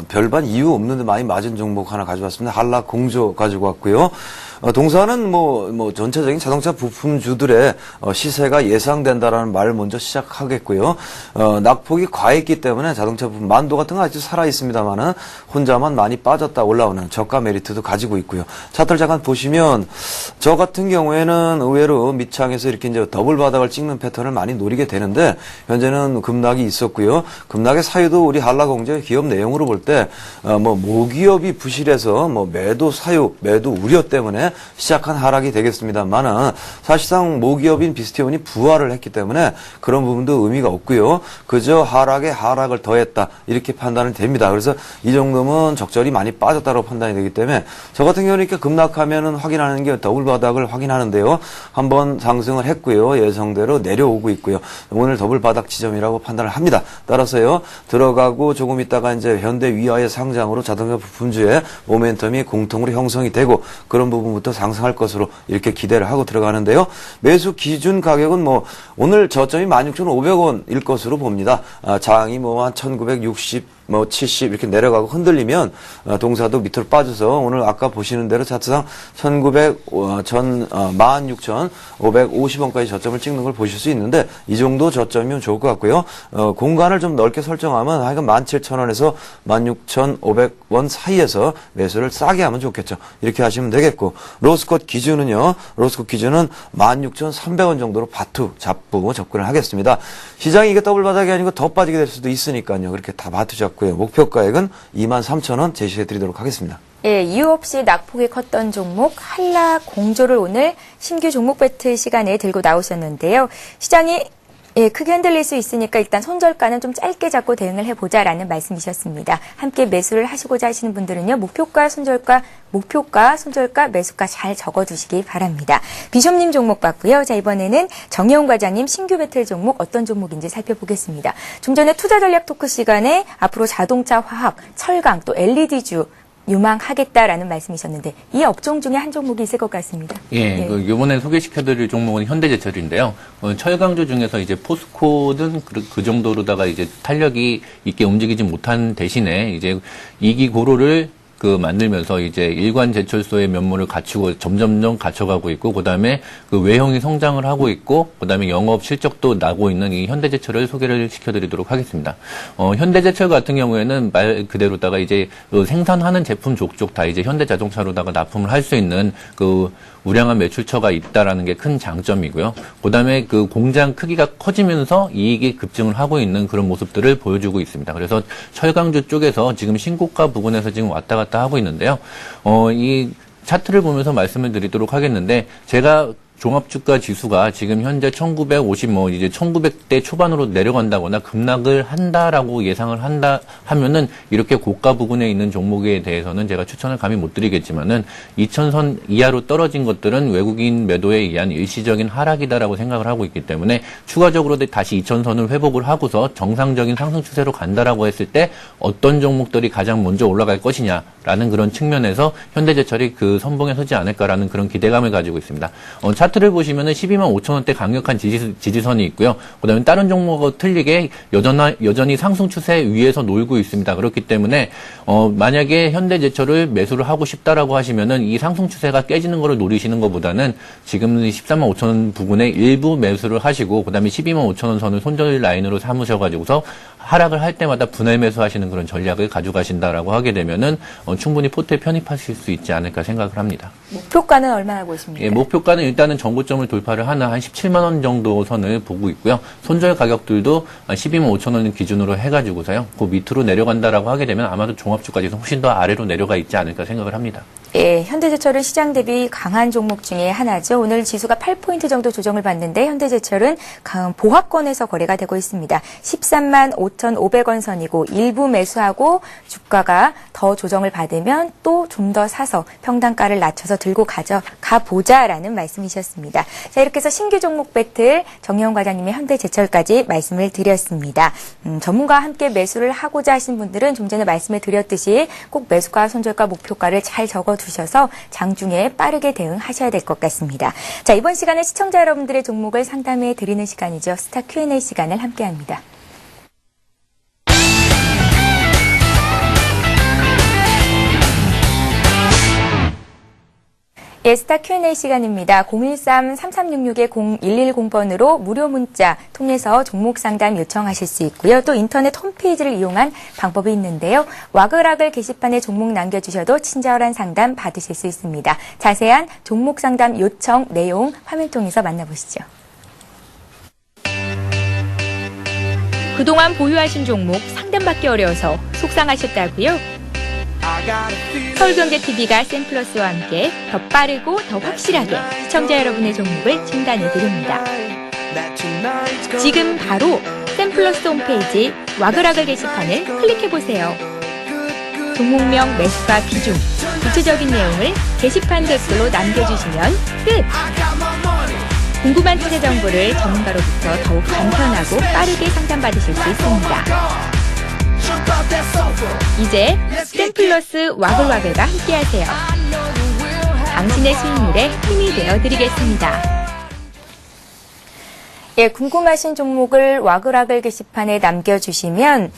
[SPEAKER 3] 별반 이유 없는데 많이 맞은 종목 하나 가져왔습니다. 한라공조 가지고 왔고요. 동사는 뭐 전체적인 자동차 부품주들의 시세가 예상된다라는 말을 먼저 시작하겠고요. 낙폭이 과했기 때문에 자동차 부품 만도 같은 거 아직 살아 있습니다만은 혼자만 많이 빠졌다 올라오는 저가 메리트도 가지고 있고요. 차트를 잠깐 보시면 저 같은 경우에는 의외로 밑창에서 이렇게 이제 더블 바닥을 찍는 패턴을 많이 노리게 되는데 현재는 급락이 있었고요. 급락의 사유도 우리 한라공조의 기업 내용으로 볼 때 뭐 모기업이 부실해서 뭐 매도 사유, 매도 우려 때문에 시작한 하락이 되겠습니다만은 사실상 모기업인 비스티온이 부활을 했기 때문에 그런 부분도 의미가 없고요. 그저 하락에 하락을 더했다 이렇게 판단이 됩니다. 그래서 이 정도면 적절히 많이 빠졌다고 판단이 되기 때문에 저 같은 경우는 이렇게 급락하면은 확인하는 게 더블 바닥을 확인하는데요. 한번 상승을 했고요. 예상대로 내려오고 있고요. 오늘 더블 바닥 지점이라고 판단을 합니다. 따라서요 들어가고 조금 있다가 이제 현대 위아의 상장으로 자동차 부품주의 모멘텀이 공통으로 형성이 되고 그런 부분부터 상승할 것으로 이렇게 기대를 하고 들어가는데요. 매수 기준 가격은 뭐 오늘 저점이 16,500원일 것으로 봅니다. 장이 뭐 한 1960 뭐 70 이렇게 내려가고 흔들리면 동사도 밑으로 빠져서 오늘 아까 보시는 대로 차트상 16,550원까지 저점을 찍는 걸 보실 수 있는데 이 정도 저점이면 좋을 것 같고요. 공간을 좀 넓게 설정하면 하여간 17,000원에서 16,500원 사이에서 매수를 싸게 하면 좋겠죠. 이렇게 하시면 되겠고 로스콧 기준은요. 로스콧 기준은 16,300원 정도로 바투 잡고 접근을 하겠습니다. 시장이 이게 더블 바닥이 아니고 더 빠지게 될 수도 있으니까요. 그렇게 다 바투 잡고 목표 가액은 23,000원 제시해 드리도록 하겠습니다.
[SPEAKER 1] 예, 이유 없이 낙폭이 컸던 종목 한라공조를 오늘 신규 종목 배틀 시간에 들고 나오셨는데요. 시장이 크게 흔들릴 수 있으니까 일단 손절가는 좀 짧게 잡고 대응을 해보자라는 말씀이셨습니다. 함께 매수를 하시고자 하시는 분들은요. 목표가, 손절가, 매수가 잘 적어두시기 바랍니다. 비숍님 종목 봤고요. 자, 이번에는 정혜원 과장님 신규 배틀 종목 어떤 종목인지 살펴보겠습니다. 좀 전에 투자 전략 토크 시간에 앞으로 자동차, 화학, 철강, 또 LED주 유망하겠다라는 말씀이셨는데 이 업종 중에 한 종목이 있을 것 같습니다.
[SPEAKER 4] 예,
[SPEAKER 1] 네.
[SPEAKER 4] 이번에 소개시켜드릴 종목은 현대제철인데요. 철강주 중에서 이제 포스코는 그 정도로다가 이제 탄력이 있게 움직이지 못한 대신에 이제 이기 고로를 만들면서 이제 일관 제철소의 면모를 갖추고 점점점 갖춰가고 있고, 그 다음에 그 외형이 성장을 하고 있고, 그 다음에 영업 실적도 나고 있는 이 현대제철을 소개를 시켜드리도록 하겠습니다. 현대제철 같은 경우에는 말 그대로다가 이제 생산하는 제품 족족 다 이제 현대자동차로다가 납품을 할 수 있는 우량한 매출처가 있다라는 게 큰 장점이고요. 그 다음에 그 공장 크기가 커지면서 이익이 급증을 하고 있는 그런 모습들을 보여주고 있습니다. 그래서 철강주 쪽에서 지금 신고가 부근에서 지금 왔다 갔다 하고 있는데요. 이 차트를 보면서 말씀을 드리도록 하겠는데, 제가 종합주가 지수가 지금 현재 1950, 이제 1900대 초반으로 내려간다거나 급락을 한다라고 예상을 한다 하면은 이렇게 고가 부근에 있는 종목에 대해서는 제가 추천을 감히 못 드리겠지만은 2000선 이하로 떨어진 것들은 외국인 매도에 의한 일시적인 하락이다라고 생각을 하고 있기 때문에 추가적으로 다시 2000선을 회복을 하고서 정상적인 상승 추세로 간다라고 했을 때 어떤 종목들이 가장 먼저 올라갈 것이냐라는 그런 측면에서 현대제철이 그 선봉에 서지 않을까라는 그런 기대감을 가지고 있습니다. 차트를 보시면은 12만 5천 원대 강력한 지지선이 있고요. 그다음에 다른 종목과 틀리게 여전히 상승 추세 위에서 놀고 있습니다. 그렇기 때문에 만약에 현대제철을 매수를 하고 싶다라고 하시면은 이 상승 추세가 깨지는 것을 노리시는 것보다는 지금 13만 5천 원 부근에 일부 매수를 하시고, 그다음에 12만 5천 원 선을 손절 라인으로 삼으셔가지고서 하락을 할 때마다 분할 매수하시는 그런 전략을 가져가신다라고 하게 되면은 충분히 포트에 편입하실 수 있지 않을까 생각을 합니다.
[SPEAKER 1] 목표가는 얼마나 보십니까?
[SPEAKER 4] 예, 목표가는 일단은 정고점을 돌파를 하는 한 17만 원 정도 선을 보고 있고요. 손절 가격들도 12만 5천 원 기준으로 해가지고서요. 그 밑으로 내려간다라고 하게 되면 아마도 종합주가지수 훨씬 더 아래로 내려가 있지 않을까 생각을 합니다.
[SPEAKER 1] 예, 현대제철은 시장 대비 강한 종목 중에 하나죠. 오늘 지수가 8포인트 정도 조정을 받는데 현대제철은 보합권에서 거래가 되고 있습니다. 13만 5,500원 선이고 일부 매수하고 주가가 더 조정을 받으면 또 좀 더 사서 평단가를 낮춰서 들고 가보자라는 말씀이셨습니다. 자, 이렇게 해서 신규 종목 배틀 정혜원 과장님의 현대제철까지 말씀을 드렸습니다. 전문가와 함께 매수를 하고자 하신 분들은 좀 전에 말씀을 드렸듯이 꼭 매수가, 손절가, 목표가를 잘 적어두셔서 장중에 빠르게 대응하셔야 될 것 같습니다. 자, 이번 시간에 시청자 여러분들의 종목을 상담해 드리는 시간이죠. 스타 Q&A 시간을 함께합니다. 예, 스타 Q&A 시간입니다. 013-3366-0110번으로 무료 문자 통해서 종목 상담 요청하실 수 있고요. 또 인터넷 홈페이지를 이용한 방법이 있는데요. 와글와글 게시판에 종목 남겨주셔도 친절한 상담 받으실 수 있습니다. 자세한 종목 상담 요청 내용 화면 통해서 만나보시죠.
[SPEAKER 5] 그동안 보유하신 종목 상담받기 어려워서 속상하셨다고요? 서울경제TV가 샘플러스와 함께 더 빠르고 더 확실하게 시청자 여러분의 종목을 진단해드립니다. 지금 바로 샘플러스 홈페이지 와글와글 게시판을 클릭해보세요. 종목명, 매수가, 비중, 구체적인 내용을 게시판 댓글로 남겨주시면 끝! 궁금한 투자 정보를 전문가로부터 더욱 간편하고 빠르게 상담받으실 수 있습니다. 이제 샘플러스 와글와글과 함께하세요. 당신의 수익률에 힘이 되어드리겠습니다.
[SPEAKER 1] 예, 궁금하신 종목을 와글와글 게시판에 남겨주시면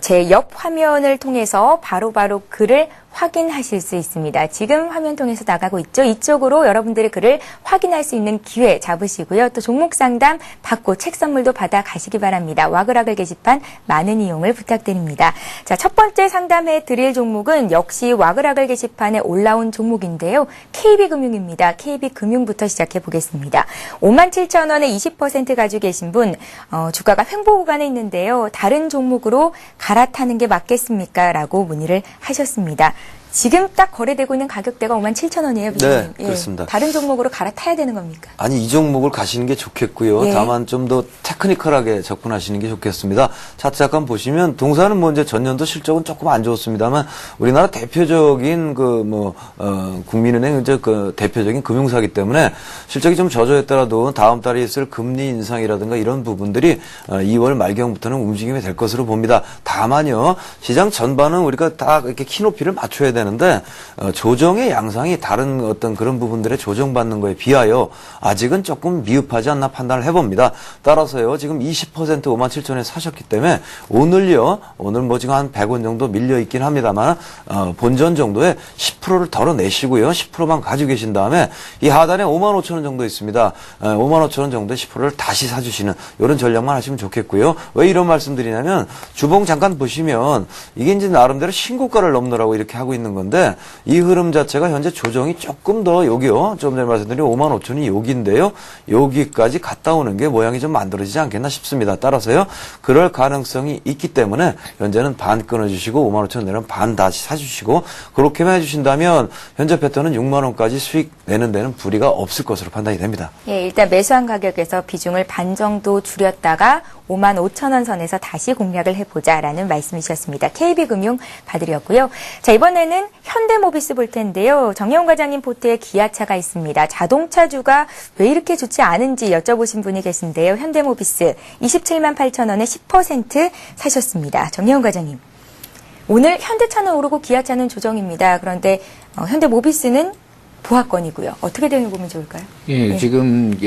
[SPEAKER 1] 제 옆 화면을 통해서 바로바로 글을 확인하실 수 있습니다. 지금 화면 통해서 나가고 있죠. 이쪽으로 여러분들의 글을 확인할 수 있는 기회 잡으시고요. 또 종목 상담 받고 책 선물도 받아 가시기 바랍니다. 와글와글 게시판 많은 이용을 부탁드립니다. 자, 첫 번째 상담해 드릴 종목은 역시 와글와글 게시판에 올라온 종목인데요. KB금융입니다. KB금융부터 시작해 보겠습니다. 57,000원에 20% 가지고 계신 분, 주가가 횡보 구간에 있는데요. 다른 종목으로 갈아타는 게 맞겠습니까? 라고 문의를 하셨습니다. 지금 딱 거래되고 있는 가격대가 57,000원이에요.
[SPEAKER 3] 네, 그렇습니다.
[SPEAKER 1] 다른 종목으로 갈아타야 되는 겁니까?
[SPEAKER 3] 아니, 이 종목을 가시는 게 좋겠고요.
[SPEAKER 1] 예.
[SPEAKER 3] 다만 좀 더 테크니컬하게 접근하시는 게 좋겠습니다. 차트 잠깐 보시면 동사는 뭐 이제 전년도 실적은 조금 안 좋았습니다만 우리나라 대표적인 국민은행 이제 대표적인 금융사기 때문에 실적이 좀 저조했더라도 다음 달에 있을 금리 인상이라든가 이런 부분들이 2월 말경부터는 움직임이 될 것으로 봅니다. 다만요, 시장 전반은 우리가 다 이렇게 키높이를 맞춰야 되는데 조정의 양상이 다른 어떤 그런 부분들에 조정받는 거에 비하여 아직은 조금 미흡하지 않나 판단을 해봅니다. 따라서요, 지금 20% 57,000원에 사셨기 때문에 오늘 뭐 지금 한 100원 정도 밀려 있긴 합니다만 본전 정도에 10%를 덜어내시고요. 10%만 가지고 계신 다음에 이 하단에 55,000원 정도 있습니다. 55,000원 정도의 10%를 다시 사주시는 이런 전략만 하시면 좋겠고요. 왜 이런 말씀드리냐면 주봉 잠깐 보시면 이게 이제 나름대로 신고가를 넘느라고 이렇게 하고 있는 건데 이 흐름 자체가 현재 조정이 조금 더 여기요. 좀 전에 말씀드린 55,000원이 여기인데요. 여기까지 갔다 오는 게 모양이 좀 만들어지지 않겠나 싶습니다. 따라서요. 그럴 가능성이 있기 때문에 현재는 반 끊어주시고 55,000원 내면 반 다시 사주시고 그렇게만 해주신다면 현재 패턴은 6만 원까지 수익 내는 데는 불이가 없을 것으로 판단이 됩니다.
[SPEAKER 1] 예, 일단 매수한 가격에서 비중을 반 정도 줄였다가 55,000원 선에서 다시 공략을 해보자라는 말씀이셨습니다. KB금융 봐드렸고요. 자, 이번에는 현대모비스 볼 텐데요. 정혜원 과장님 포트에 기아차가 있습니다. 자동차주가 왜 이렇게 좋지 않은지 여쭤보신 분이 계신데요. 현대모비스 278,000원에 10% 사셨습니다. 정혜원 과장님. 오늘 현대차는 오르고 기아차는 조정입니다. 그런데 현대모비스는 보합권이고요. 어떻게 대응해 보면 좋을까요?
[SPEAKER 4] 예, 지금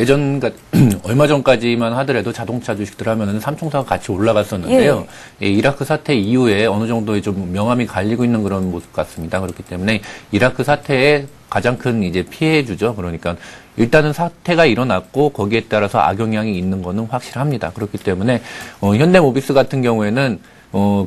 [SPEAKER 4] 얼마 전까지만 하더라도 자동차 주식들 하면은 삼총사가 같이 올라갔었는데요. 예, 이라크 사태 이후에 어느 정도의 좀 명암이 갈리고 있는 그런 모습 같습니다. 그렇기 때문에 이라크 사태에 가장 큰 이제 피해주죠. 그러니까 일단은 사태가 일어났고 거기에 따라서 악영향이 있는 거는 확실합니다. 그렇기 때문에 현대모비스 같은 경우에는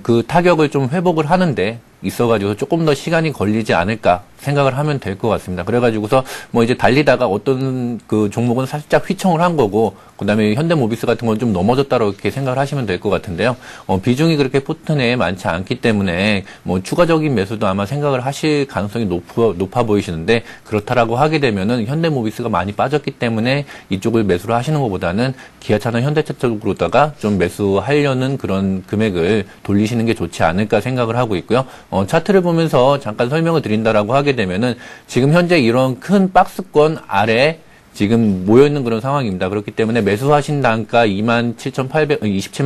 [SPEAKER 4] 그 타격을 좀 회복을 하는데 있어가지고 조금 더 시간이 걸리지 않을까 생각을 하면 될 것 같습니다. 그래가지고서 뭐 이제 달리다가 어떤 그 종목은 살짝 휘청을 한 거고, 그 다음에 현대모비스 같은 건 좀 넘어졌다고 이렇게 생각을 하시면 될 것 같은데요. 비중이 그렇게 포트내에 많지 않기 때문에 뭐 추가적인 매수도 아마 생각을 하실 가능성이 높아 보이시는데, 그렇다라고 하게 되면은 현대모비스가 많이 빠졌기 때문에 이쪽을 매수를 하시는 것보다는 기아차나 현대차 쪽으로다가 좀 매수하려는 그런 금액을 돌리시는 게 좋지 않을까 생각을 하고 있고요. 차트를 보면서 잠깐 설명을 드린다라고 하게 되면은 지금 현재 이런 큰 박스권 아래 지금 모여있는 그런 상황입니다. 그렇기 때문에 매수하신 단가 27만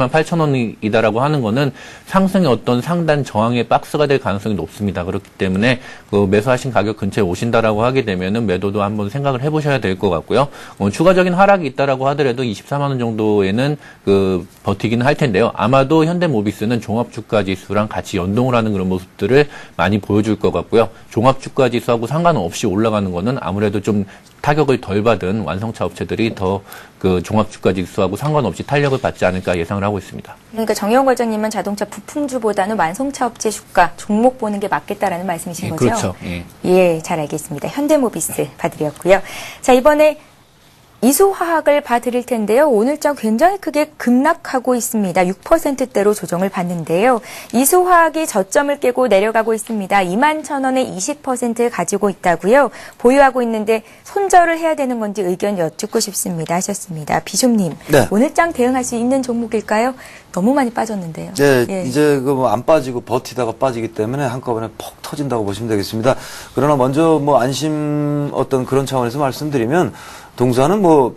[SPEAKER 4] 8천 원이다라고 하는 거는 상승의 어떤 상단 저항의 박스가 될 가능성이 높습니다. 그렇기 때문에 그 매수하신 가격 근처에 오신다라고 하게 되면은 매도도 한번 생각을 해보셔야 될 것 같고요. 추가적인 하락이 있다라고 하더라도 24만 원 정도에는 그 버티기는 할 텐데요. 아마도 현대모비스는 종합주가지수랑 같이 연동을 하는 그런 모습들을 많이 보여줄 것 같고요. 종합주가지수하고 상관없이 올라가는 거는 아무래도 좀 타격을 덜 받은 완성차 업체들이 더 그 종합주가지수하고 상관없이 탄력을 받지 않을까 예상을 하고 있습니다.
[SPEAKER 1] 그러니까 정의용 과장님은 자동차 부품주보다는 완성차 업체 주가 종목 보는 게 맞겠다라는 말씀이신 거죠?
[SPEAKER 4] 그렇죠.
[SPEAKER 1] 예, 잘 알겠습니다. 현대모비스 봐드렸고요. 자, 이번에 이수화학을 봐드릴 텐데요. 오늘장 굉장히 크게 급락하고 있습니다. 6%대로 조정을 받는데요. 이수화학이 저점을 깨고 내려가고 있습니다. 21,000원에 20% 가지고 있다고요. 보유하고 있는데 손절을 해야 되는 건지 의견 여쭙고 싶습니다 하셨습니다. 비숍님,
[SPEAKER 3] 네.
[SPEAKER 1] 오늘장 대응할 수 있는 종목일까요? 너무 많이 빠졌는데요.
[SPEAKER 3] 네,
[SPEAKER 1] 예.
[SPEAKER 3] 이제 그 뭐 안 빠지고 버티다가 빠지기 때문에 한꺼번에 퍽 터진다고 보시면 되겠습니다. 그러나 먼저 뭐 안심 어떤 그런 차원에서 말씀드리면 동사는 뭐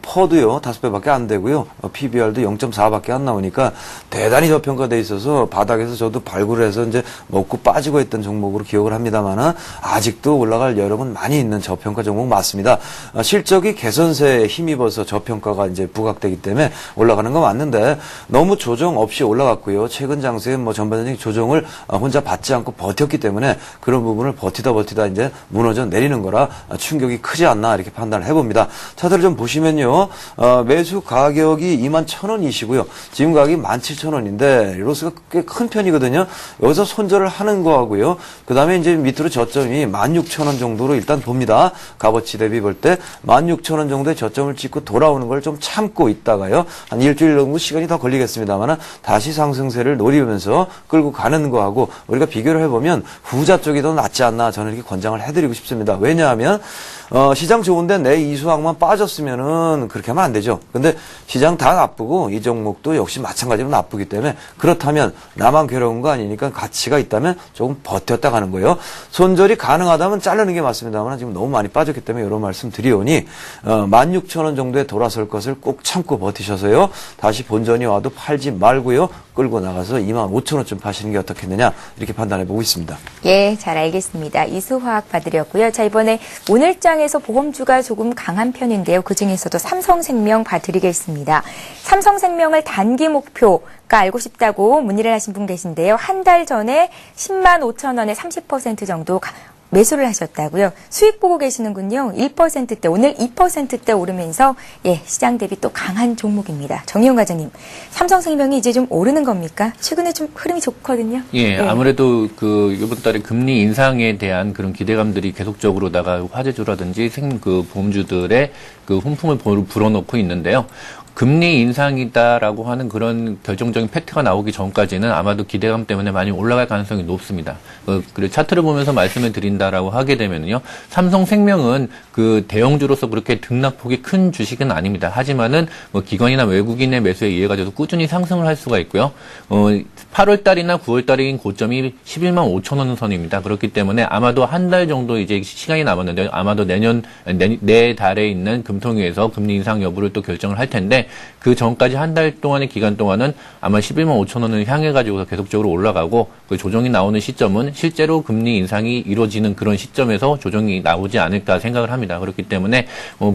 [SPEAKER 3] 퍼도요 5배밖에 안 되고요. PBR도 0.4밖에 안 나오니까 대단히 저평가돼 있어서 바닥에서 저도 발굴을 해서 이제 먹고 빠지고 했던 종목으로 기억을 합니다만은 아직도 올라갈 여력은 많이 있는 저평가 종목 맞습니다. 실적이 개선세에 힘입어서 저평가가 이제 부각되기 때문에 올라가는 거 맞는데 너무 조정 없이 올라갔고요. 최근 장세에 뭐 전반적인 조정을 혼자 받지 않고 버텼기 때문에 그런 부분을 버티다 이제 무너져 내리는 거라 충격이 크지 않나 이렇게 판단을 해봅니다. 차트를 좀 보시면 요 매수 가격이 21,000원이시고요. 지금 가격이 17,000원인데 로스가 꽤 큰 편이거든요. 여기서 손절을 하는 거하고요. 그 다음에 이제 밑으로 저점이 16,000원 정도로 일단 봅니다. 값어치 대비 볼 때 16,000원 정도의 저점을 찍고 돌아오는 걸 좀 참고 있다가요. 한 일주일 정도 시간이 더 걸리겠습니다만 다시 상승세를 노리면서 끌고 가는 거하고 우리가 비교를 해보면 후자 쪽이 더 낫지 않나 저는 이렇게 권장을 해드리고 싶습니다. 왜냐하면 시장 좋은데 내 이수학만 빠졌으면은 그렇게 하면 안 되죠. 근데 시장 다 나쁘고 이 종목도 역시 마찬가지로 나쁘기 때문에 그렇다면 나만 괴로운 거 아니니까 가치가 있다면 조금 버텼다 가는 거예요. 손절이 가능하다면 자르는 게 맞습니다만 지금 너무 많이 빠졌기 때문에 이런 말씀 드리오니 16,000원 정도에 돌아설 것을 꼭 참고 버티셔서요. 다시 본전이 와도 팔지 말고요. 끌고 나가서 25,000원쯤 파시는 게 어떻겠느냐 이렇게 판단해 보고 있습니다.
[SPEAKER 1] 예, 잘 알겠습니다. 이수화학 봐드렸고요. 자, 이번에 오늘장에서 보험주가 조금 강한 편인데요. 그중에서도 삼성생명 봐드리겠습니다. 삼성생명을 단기 목표가 알고 싶다고 문의를 하신 분 계신데요. 한 달 전에 10만 5천 원에 30% 정도 매수를 하셨다고요. 수익 보고 계시는군요. 1%대, 오늘 2%대 오르면서 예, 시장 대비 또 강한 종목입니다. 정의용 과장님, 삼성생명이 이제 좀 오르는 겁니까? 최근에 좀 흐름이 좋거든요.
[SPEAKER 4] 예, 아무래도 그 이번 달에 금리 인상에 대한 그런 기대감들이 계속적으로다가 화재주라든지 그 보험주들의 그 훈풍을 불어넣고 있는데요. 금리 인상이다라고 하는 그런 결정적인 팩트가 나오기 전까지는 아마도 기대감 때문에 많이 올라갈 가능성이 높습니다. 그리고 차트를 보면서 말씀을 드린다라고 하게 되면요. 삼성생명은 그 대형주로서 그렇게 등락폭이 큰 주식은 아닙니다. 하지만은 뭐 기관이나 외국인의 매수에 의해 가지고 꾸준히 상승을 할 수가 있고요. 8월 달이나 9월 달인 고점이 11만 5천 원 선입니다. 그렇기 때문에 아마도 한 달 정도 이제 시간이 남았는데 아마도 내 달에 있는 금통위에서 금리 인상 여부를 또 결정을 할 텐데 그 전까지 한 달 동안의 기간 동안은 아마 11만 5천 원을 향해 가지고 계속적으로 올라가고 그 조정이 나오는 시점은 실제로 금리 인상이 이루어지는 그런 시점에서 조정이 나오지 않을까 생각을 합니다. 그렇기 때문에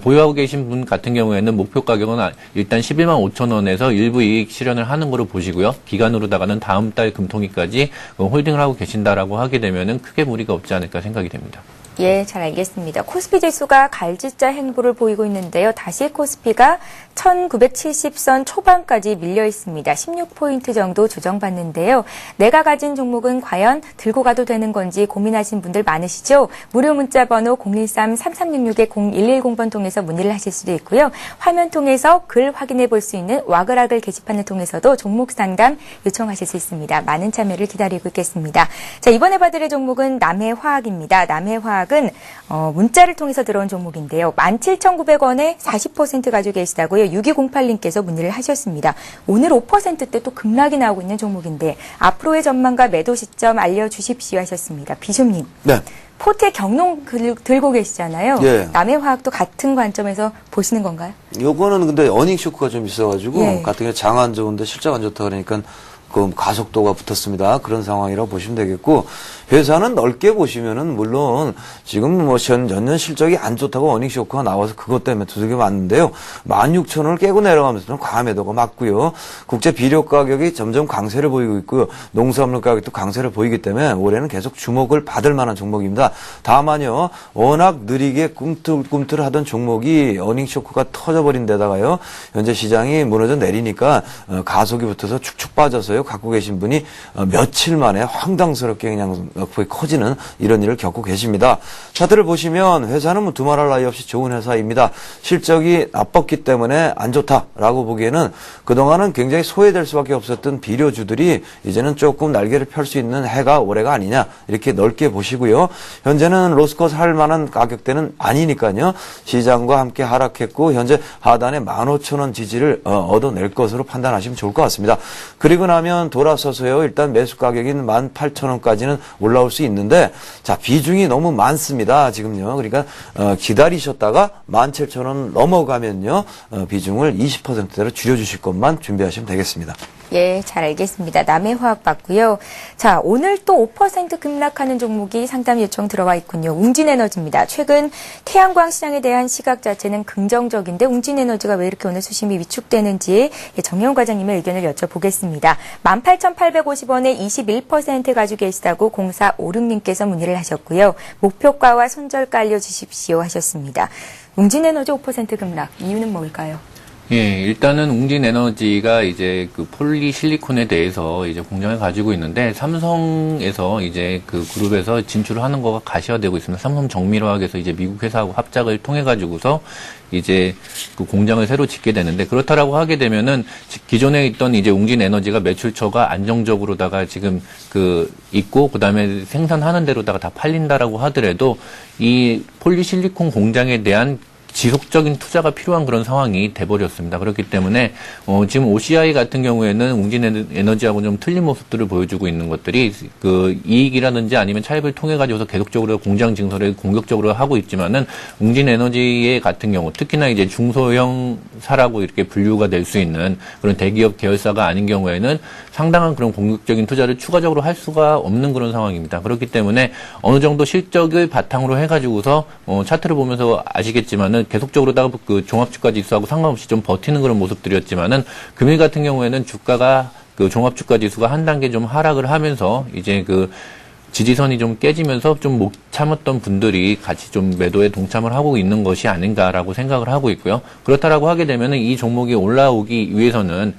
[SPEAKER 4] 보유하고 계신 분 같은 경우에는 목표 가격은 일단 11만 5천 원에서 일부 이익 실현을 하는 거로 보시고요. 기간으로다가는 다음 달 금통위까지 홀딩을 하고 계신다라고 하게 되면은 크게 무리가 없지 않을까 생각이 됩니다.
[SPEAKER 1] 예, 잘 알겠습니다. 코스피 지수가 갈지자 행보를 보이고 있는데요. 다시 코스피가 1970선 초반까지 밀려 있습니다. 16포인트 정도 조정받는데요. 내가 가진 종목은 과연 들고 가도 되는 건지 고민하신 분들 많으시죠? 무료 문자 번호 013-3366-0110번 통해서 문의를 하실 수도 있고요. 화면 통해서 글 확인해 볼 수 있는 와글와글 게시판을 통해서도 종목 상담 요청하실 수 있습니다. 많은 참여를 기다리고 있겠습니다. 자, 이번에 봐드릴 종목은 남해화학입니다. 남해화학은 문자를 통해서 들어온 종목인데요. 17,900원에 40% 가지고 계시다고요. 6208님께서 문의를 하셨습니다. 오늘 5%대 또 급락이 나오고 있는 종목인데 앞으로의 전망과 매도 시점 알려주십시오 하셨습니다. 비숍님.
[SPEAKER 3] 네.
[SPEAKER 1] 포트에 경농 들고 계시잖아요.
[SPEAKER 3] 예.
[SPEAKER 1] 남해화학도 같은 관점에서 보시는 건가요?
[SPEAKER 3] 요거는 근데 어닝 쇼크가 좀 있어가지고
[SPEAKER 1] 예.
[SPEAKER 3] 같은 경우 장 안 좋은데 실적 안 좋다 그러니까 그 가속도가 붙었습니다. 그런 상황이라고 보시면 되겠고 회사는 넓게 보시면은 물론 지금 뭐 전년 실적이 안 좋다고 어닝 쇼크가 나와서 그것 때문에 두들겨 맞는데요. 16,000원을 깨고 내려가면서는 과매도가 맞고요. 국제 비료 가격이 점점 강세를 보이고 있고요. 농산물 가격도 강세를 보이기 때문에 올해는 계속 주목을 받을 만한 종목입니다. 다만요. 워낙 느리게 꿈틀꿈틀하던 종목이 어닝 쇼크가 터져버린 데다가요. 현재 시장이 무너져 내리니까 가속이 붙어서 축축 빠져서요. 갖고 계신 분이 며칠 만에 황당스럽게 그냥 거의 커지는 이런 일을 겪고 계십니다. 차트를 보시면 회사는 뭐 두말할 나위 없이 좋은 회사입니다. 실적이 나빴기 때문에 안 좋다라고 보기에는 그동안은 굉장히 소외될 수밖에 없었던 비료주들이 이제는 조금 날개를 펼 수 있는 해가 올해가 아니냐 이렇게 넓게 보시고요. 현재는 로스컷 할 만한 가격대는 아니니까요. 시장과 함께 하락했고 현재 하단에 15,000원 지지를 얻어낼 것으로 판단하시면 좋을 것 같습니다. 그리고 나면 돌아서서요. 일단 매수 가격인 18,000원까지는 올라올 수 있는데 자 비중이 너무 많습니다. 지금요. 그러니까 기다리셨다가 17,000원 넘어가면요. 비중을 20%대로 줄여주실 것만 준비하시면 되겠습니다.
[SPEAKER 1] 예, 잘 알겠습니다. 남해화학 봤고요. 자, 오늘 또 5% 급락하는 종목이 상담 요청 들어와 있군요. 웅진에너지입니다. 최근 태양광 시장에 대한 시각 자체는 긍정적인데 웅진에너지가 왜 이렇게 오늘 수심이 위축되는지 정영훈 과장님의 의견을 여쭤보겠습니다. 18,850원에 21% 가지고 계시다고 0456님께서 문의를 하셨고요. 목표가와 손절가 알려주십시오 하셨습니다. 웅진에너지 5% 급락, 이유는 뭘까요?
[SPEAKER 4] 예, 일단은 웅진에너지가 이제 그 폴리실리콘에 대해서 이제 공장을 가지고 있는데 삼성에서 이제 그 그룹에서 진출을 하는 거가 가시화되고 있습니다. 삼성 정밀화학에서 이제 미국 회사하고 합작을 통해 가지고서 이제 그 공장을 새로 짓게 되는데 그렇다라고 하게 되면은 기존에 있던 이제 웅진에너지가 매출처가 안정적으로다가 지금 그 있고 그다음에 생산하는 대로다가 다 팔린다라고 하더라도 이 폴리실리콘 공장에 대한 지속적인 투자가 필요한 그런 상황이 돼버렸습니다. 그렇기 때문에 지금 OCI 같은 경우에는 웅진에너지하고 좀 틀린 모습들을 보여주고 있는 것들이 그 이익이라든지 아니면 차입을 통해 가지고서 계속적으로 공장 증설을 공격적으로 하고 있지만은 웅진에너지 같은 경우 특히나 이제 중소형사라고 이렇게 분류가 될 수 있는 그런 대기업 계열사가 아닌 경우에는 상당한 그런 공격적인 투자를 추가적으로 할 수가 없는 그런 상황입니다. 그렇기 때문에 어느 정도 실적을 바탕으로 해가지고서 차트를 보면서 아시겠지만은 계속적으로다가 그 종합주가 지수하고 상관없이 좀 버티는 그런 모습들이었지만은 금일 같은 경우에는 주가가 그 종합주가 지수가 한 단계 좀 하락을 하면서 이제 그 지지선이 좀 깨지면서 좀 못 참았던 분들이 같이 좀 매도에 동참을 하고 있는 것이 아닌가라고 생각을 하고 있고요. 그렇다라고 하게 되면은 이 종목이 올라오기 위해서는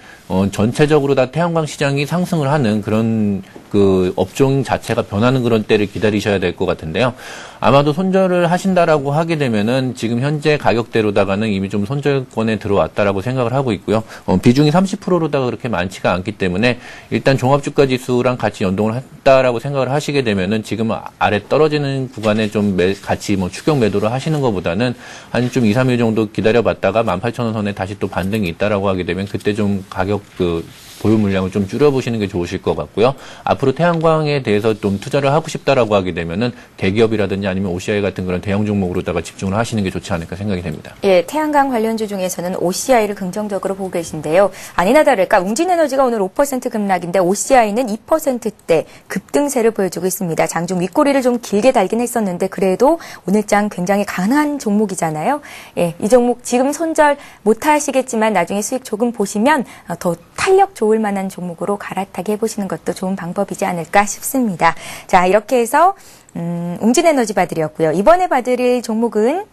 [SPEAKER 4] 전체적으로 다 태양광 시장이 상승을 하는 그런 그 업종 자체가 변하는 그런 때를 기다리셔야 될 것 같은데요. 아마도 손절을 하신다라고 하게 되면은 지금 현재 가격대로다가는 이미 좀 손절권에 들어왔다라고 생각을 하고 있고요. 비중이 30%로다가 그렇게 많지가 않기 때문에 일단 종합주가 지수랑 같이 연동을 했다라고 생각을 하시게 되면은 지금 아래 떨어지는 구간에 좀 같이 뭐 추격 매도를 하시는 것보다는 한 좀 2, 3일 정도 기다려봤다가 18,000원 선에 다시 또 반등이 있다라고 하게 되면 그때 좀 가격 그 보유 물량을 좀 줄여보시는 게 좋으실 것 같고요. 앞으로 태양광에 대해서 좀 투자를 하고 싶다라고 하게 되면은 대기업이라든지 아니면 OCI 같은 그런 대형 종목으로다가 집중을 하시는 게 좋지 않을까 생각이 됩니다.
[SPEAKER 1] 예, 태양광 관련주 중에서는 OCI를 긍정적으로 보고 계신데요. 아니나 다를까 웅진에너지가 오늘 5% 급락인데 OCI는 2%대 급등세를 보여주고 있습니다. 장중 윗꼬리를 좀 길게 달긴 했었는데 그래도 오늘장 굉장히 강한 종목이잖아요. 예, 이 종목 지금 손절 못 하시겠지만 나중에 수익 조금 보시면 더 탄력 좋을 만한 종목으로 갈아타기 해보시는 것도 좋은 방법이지 않을까 싶습니다. 자, 이렇게 해서 웅진에너지 봐드렸고요. 이번에 봐드릴 종목은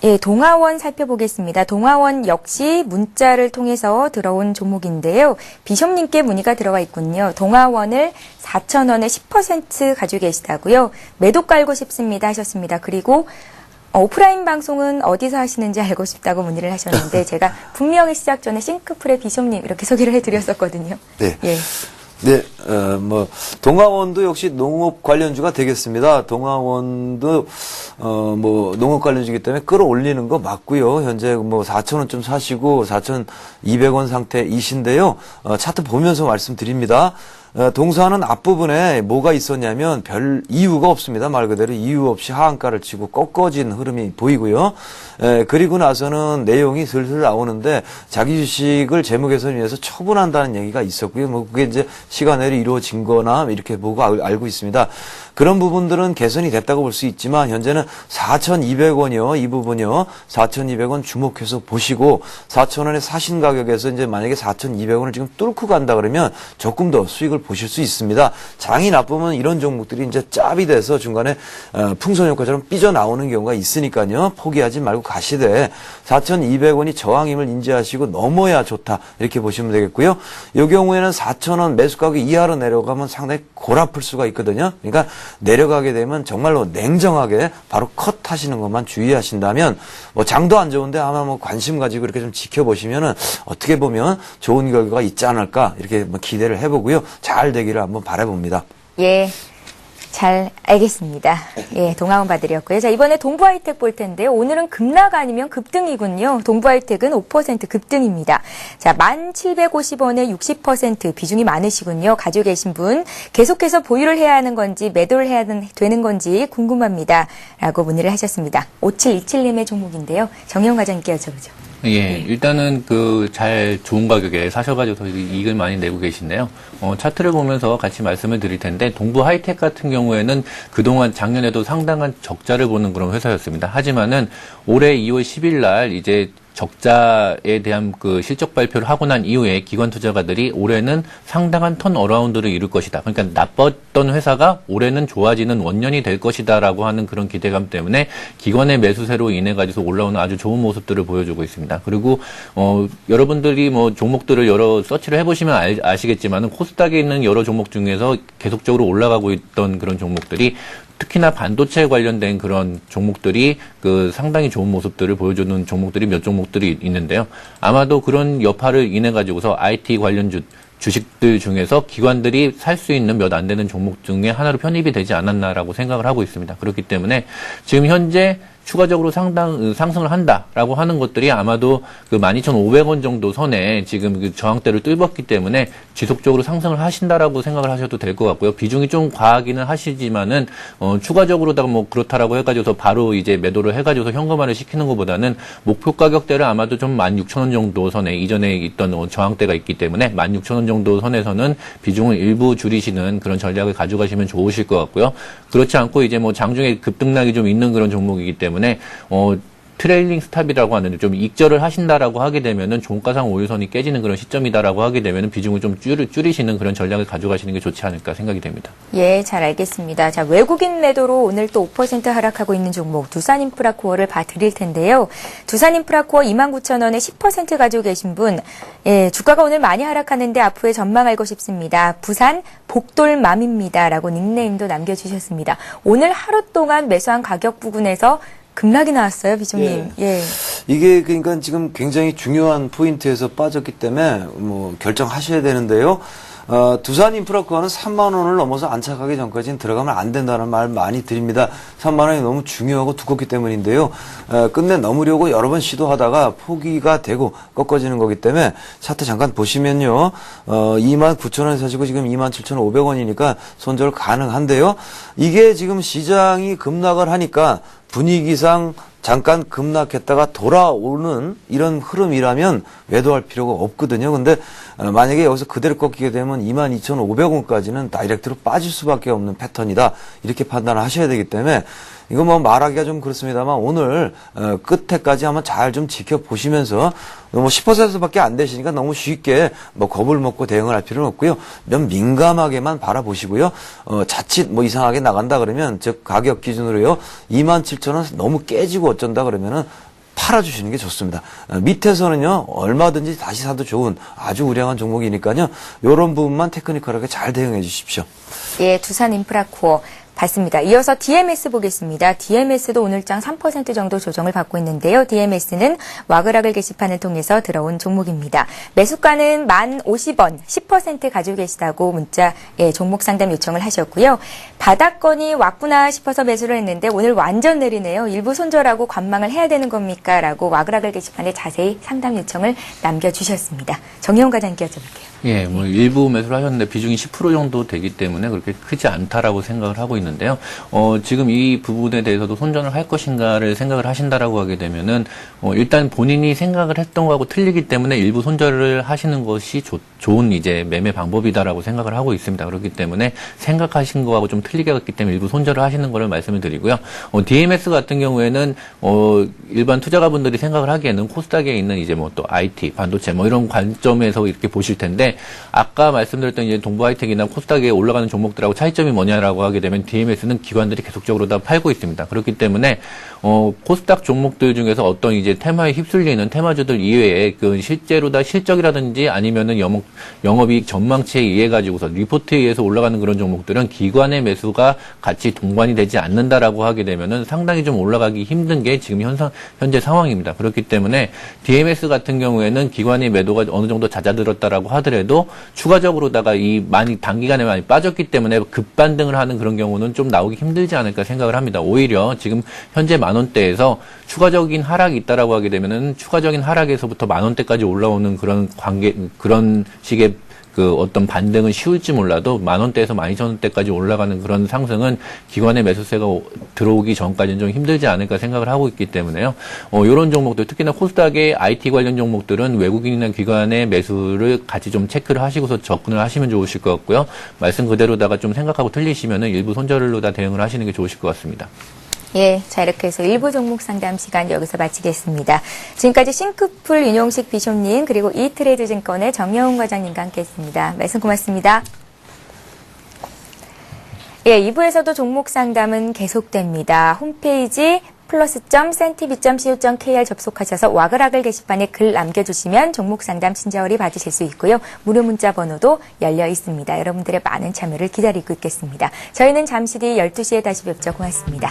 [SPEAKER 1] 예, 동아원 살펴보겠습니다. 동아원 역시 문자를 통해서 들어온 종목인데요. 비숍님께 문의가 들어와 있군요. 동아원을 4,000원에 10% 가지고 계시다고요. 매도 깔고 싶습니다 하셨습니다. 그리고 오프라인 방송은 어디서 하시는지 알고 싶다고 문의를 하셨는데 제가 분명히 시작 전에 싱크풀의 비숍님 이렇게 소개를 해드렸었거든요.
[SPEAKER 3] 네.
[SPEAKER 1] 예.
[SPEAKER 3] 네, 동아원도 역시 농업 관련주가 되겠습니다. 동아원도, 농업 관련주이기 때문에 끌어올리는 거 맞고요. 현재 4,000원 좀 사시고 4,200원 상태이신데요. 차트 보면서 말씀드립니다. 동사는 앞부분에 뭐가 있었냐면 별 이유가 없습니다. 말 그대로 이유 없이 하한가를 치고 꺾어진 흐름이 보이고요. 그리고 나서는 내용이 슬슬 나오는데 자기 주식을 재무개선 위해서 처분한다는 얘기가 있었고요. 그게 이제 시간 내로 이루어진 거나 이렇게 보고 알고 있습니다. 그런 부분들은 개선이 됐다고 볼 수 있지만 현재는 4,200원이요. 이 부분이요. 4,200원 주목해서 보시고 4,000원에 사신 가격에서 이제 만약에 4,200원을 지금 뚫고 간다 그러면 조금 더 수익을 보실 수 있습니다. 장이 나쁘면 이런 종목들이 이제 짭이 돼서 중간에 풍선 효과처럼 삐져나오는 경우가 있으니까요. 포기하지 말고 가시되 4,200원이 저항임을 인지하시고 넘어야 좋다. 이렇게 보시면 되겠고요. 이 경우에는 4,000원 매수 가격 이하로 내려가면 상당히 골아플 수가 있거든요. 그러니까 내려가게 되면 정말로 냉정하게 바로 컷하시는 것만 주의하신다면 장도 안 좋은데 아마 관심 가지고 이렇게 좀 지켜보시면은 어떻게 보면 좋은 결과가 있지 않을까 이렇게 기대를 해보고요. 잘 되기를 한번 바라봅니다.
[SPEAKER 1] 예. 잘 알겠습니다. 예, 동아원 봐드렸고요. 자, 이번에 동부하이텍 볼 텐데요. 오늘은 급락 아니면 급등이군요. 동부하이텍은 5% 급등입니다. 자, 1,750원에 60% 비중이 많으시군요. 가지고 계신 분 계속해서 보유를 해야 하는 건지 매도를 해야 되는 건지 궁금합니다. 라고 문의를 하셨습니다. 5727님의 종목인데요. 정영 과장님께 여쭤보죠.
[SPEAKER 4] 예, 일단은 잘 좋은 가격에 사셔가지고 이익을 많이 내고 계신데요. 차트를 보면서 같이 말씀을 드릴 텐데, 동부 하이텍 같은 경우에는 그동안 작년에도 상당한 적자를 보는 그런 회사였습니다. 하지만은 올해 2월 10일 날 이제 적자에 대한 실적 발표를 하고 난 이후에 기관 투자가들이 올해는 상당한 턴 어라운드를 이룰 것이다. 그러니까 나빴던 회사가 올해는 좋아지는 원년이 될 것이다라고 하는 그런 기대감 때문에 기관의 매수세로 인해 가지고 올라오는 아주 좋은 모습들을 보여주고 있습니다. 그리고 여러분들이 종목들을 여러 서치를 해보시면 아시겠지만은 코스닥에 있는 여러 종목 중에서 계속적으로 올라가고 있던 그런 종목들이 특히나 반도체 관련된 그런 종목들이 상당히 좋은 모습들을 보여주는 종목들이 몇 종목들이 있는데요. 아마도 그런 여파를 인해 가지고서 IT 관련 주식들 중에서 기관들이 살 수 있는 몇 안 되는 종목 중에 하나로 편입이 되지 않았나라고 생각을 하고 있습니다. 그렇기 때문에 지금 현재 추가적으로 상승을 한다라고 하는 것들이 아마도 12,500원 정도 선에 지금 저항대를 뚫었기 때문에 지속적으로 상승을 하신다라고 생각을 하셔도 될 것 같고요. 비중이 좀 과하기는 하시지만은 추가적으로다가 그렇다라고 해가지고서 바로 이제 매도를 해가지고서 현금화를 시키는 것보다는 목표 가격대를 아마도 좀 16,000원 정도 선에 이전에 있던 저항대가 있기 때문에 16,000원 정도 선에서는 비중을 일부 줄이시는 그런 전략을 가져가시면 좋으실 것 같고요. 그렇지 않고 이제 장중에 급등락이 좀 있는 그런 종목이기 때문에 트레일링 스탑이라고 하는데 좀 익절을 하신다라고 하게 되면은 종가상 5일선이 깨지는 그런 시점이다라고 하게 되면은 비중을 좀 줄이시는 그런 전략을 가져가시는 게 좋지 않을까 생각이 됩니다.
[SPEAKER 1] 예, 잘 알겠습니다. 자, 외국인 매도로 오늘 또 5% 하락하고 있는 종목 두산인프라코어를 봐드릴 텐데요. 두산인프라코어 29,000원에 10% 가지고 계신 분, 예, 주가가 오늘 많이 하락하는데 앞으로의 전망 알고 싶습니다. 부산 복돌맘입니다라고 닉네임도 남겨주셨습니다. 오늘 하루 동안 매수한 가격 부근에서 급락이 나왔어요, 비숍님. 예.
[SPEAKER 3] 이게 그러니까 지금 굉장히 중요한 포인트에서 빠졌기 때문에 결정하셔야 되는데요. 두산 인프라코어는 3만 원을 넘어서 안착하기 전까지는 들어가면 안 된다는 말 많이 드립니다. 3만 원이 너무 중요하고 두껍기 때문인데요. 끝내 넘으려고 여러 번 시도하다가 포기가 되고 꺾어지는 거기 때문에 차트 잠깐 보시면요. 29,000원 사시고 지금 27,500원이니까 손절 가능한데요. 이게 지금 시장이 급락을 하니까 분위기상 잠깐 급락했다가 돌아오는 이런 흐름이라면 매도할 필요가 없거든요. 근데 만약에 여기서 그대로 꺾이게 되면 22,500원까지는 다이렉트로 빠질 수밖에 없는 패턴이다. 이렇게 판단을 하셔야 되기 때문에 이거 말하기가 좀 그렇습니다만 오늘 끝에까지 한번 잘 좀 지켜보시면서 너무 10%밖에 안 되시니까 너무 쉽게 겁을 먹고 대응을 할 필요는 없고요. 좀 민감하게만 바라보시고요. 자칫 이상하게 나간다 그러면 즉 가격 기준으로요. 27,000원 너무 깨지고 어쩐다 그러면은 팔아주시는 게 좋습니다. 밑에서는요, 얼마든지 다시 사도 좋은 아주 우량한 종목이니까요, 이런 부분만 테크니컬하게 잘 대응해 주십시오.
[SPEAKER 1] 예, 두산인프라코어 봤습니다. 이어서 DMS 보겠습니다. DMS도 오늘장 3% 정도 조정을 받고 있는데요. DMS는 와그락을 게시판을 통해서 들어온 종목입니다. 매수가는 1,050원, 10% 가지고 계시다고 문자, 종목 상담 요청을 하셨고요. 바닥권이 왔구나 싶어서 매수를 했는데 오늘 완전 내리네요. 일부 손절하고 관망을 해야 되는 겁니까? 라고 와그락을 게시판에 자세히 상담 요청을 남겨주셨습니다. 정혜원 과장님께 여쭤볼게요.
[SPEAKER 4] 예, 뭐 일부 매수를 하셨는데 비중이 10% 정도 되기 때문에 그렇게 크지 않다라고 생각을 하고 있는데요. 지금 이 부분에 대해서도 손절을 할 것인가를 생각을 하신다라고 하게 되면은 일단 본인이 생각을 했던 거하고 틀리기 때문에 일부 손절을 하시는 것이 좋은 이제 매매 방법이다라고 생각을 하고 있습니다. 그렇기 때문에 생각하신 거하고 좀 틀리게 갔기 때문에 일부 손절을 하시는 거를 말씀을 드리고요. DMS 같은 경우에는 일반 투자가분들이 생각을 하기에는 코스닥에 있는 이제 뭐 또 IT, 반도체 뭐 이런 관점에서 이렇게 보실 텐데 아까 말씀드렸던 이제 동부 하이텍이나 코스닥에 올라가는 종목들하고 차이점이 뭐냐라고 하게 되면 DMS는 기관들이 계속적으로 다 팔고 있습니다. 그렇기 때문에 코스닥 종목들 중에서 어떤 이제 테마에 휩쓸리는 테마주들 이외에 그 실제로 다 실적이라든지 아니면은 영업이익 전망치에 의해 가지고서 리포트에 의해서 올라가는 그런 종목들은 기관의 매수가 같이 동반이 되지 않는다라고 하게 되면은 상당히 좀 올라가기 힘든 게 지금 현재 상황입니다. 그렇기 때문에 DMS 같은 경우에는 기관의 매도가 어느 정도 잦아들었다라고 하더라도 추가적으로다가 많이 단기간에 많이 빠졌기 때문에 급반등을 하는 그런 경우는 좀 나오기 힘들지 않을까 생각을 합니다. 오히려 지금 현재 10,000원대에서 추가적인 하락이 있다라고 하게 되면은 추가적인 하락에서부터 10,000원대까지 올라오는 그런 식의 그 어떤 반등은 쉬울지 몰라도 10,000원대에서 12,000원대까지 올라가는 그런 상승은 기관의 매수세가 들어오기 전까지는 좀 힘들지 않을까 생각을 하고 있기 때문에요. 이런 종목들, 특히나 코스닥의 IT 관련 종목들은 외국인이나 기관의 매수를 같이 좀 체크를 하시고서 접근을 하시면 좋으실 것 같고요. 말씀 그대로다가 좀 생각하고 틀리시면은 일부 손절로 다 대응을 하시는 게 좋으실 것 같습니다.
[SPEAKER 1] 예, 자 이렇게 해서 일부 종목 상담 시간 여기서 마치겠습니다. 지금까지 싱크풀 윤용식 비숍님 그리고 이트레이드 증권의 정여훈 과장님과 함께했습니다. 말씀 고맙습니다. 예, 2부에서도 종목 상담은 계속됩니다. 홈페이지 plus.cntv.co.kr 접속하셔서 와그락을 게시판에 글 남겨주시면 종목 상담 친절히 받으실 수 있고요. 무료 문자 번호도 열려 있습니다. 여러분들의 많은 참여를 기다리고 있겠습니다. 저희는 잠시 뒤 12시에 다시 뵙죠. 고맙습니다.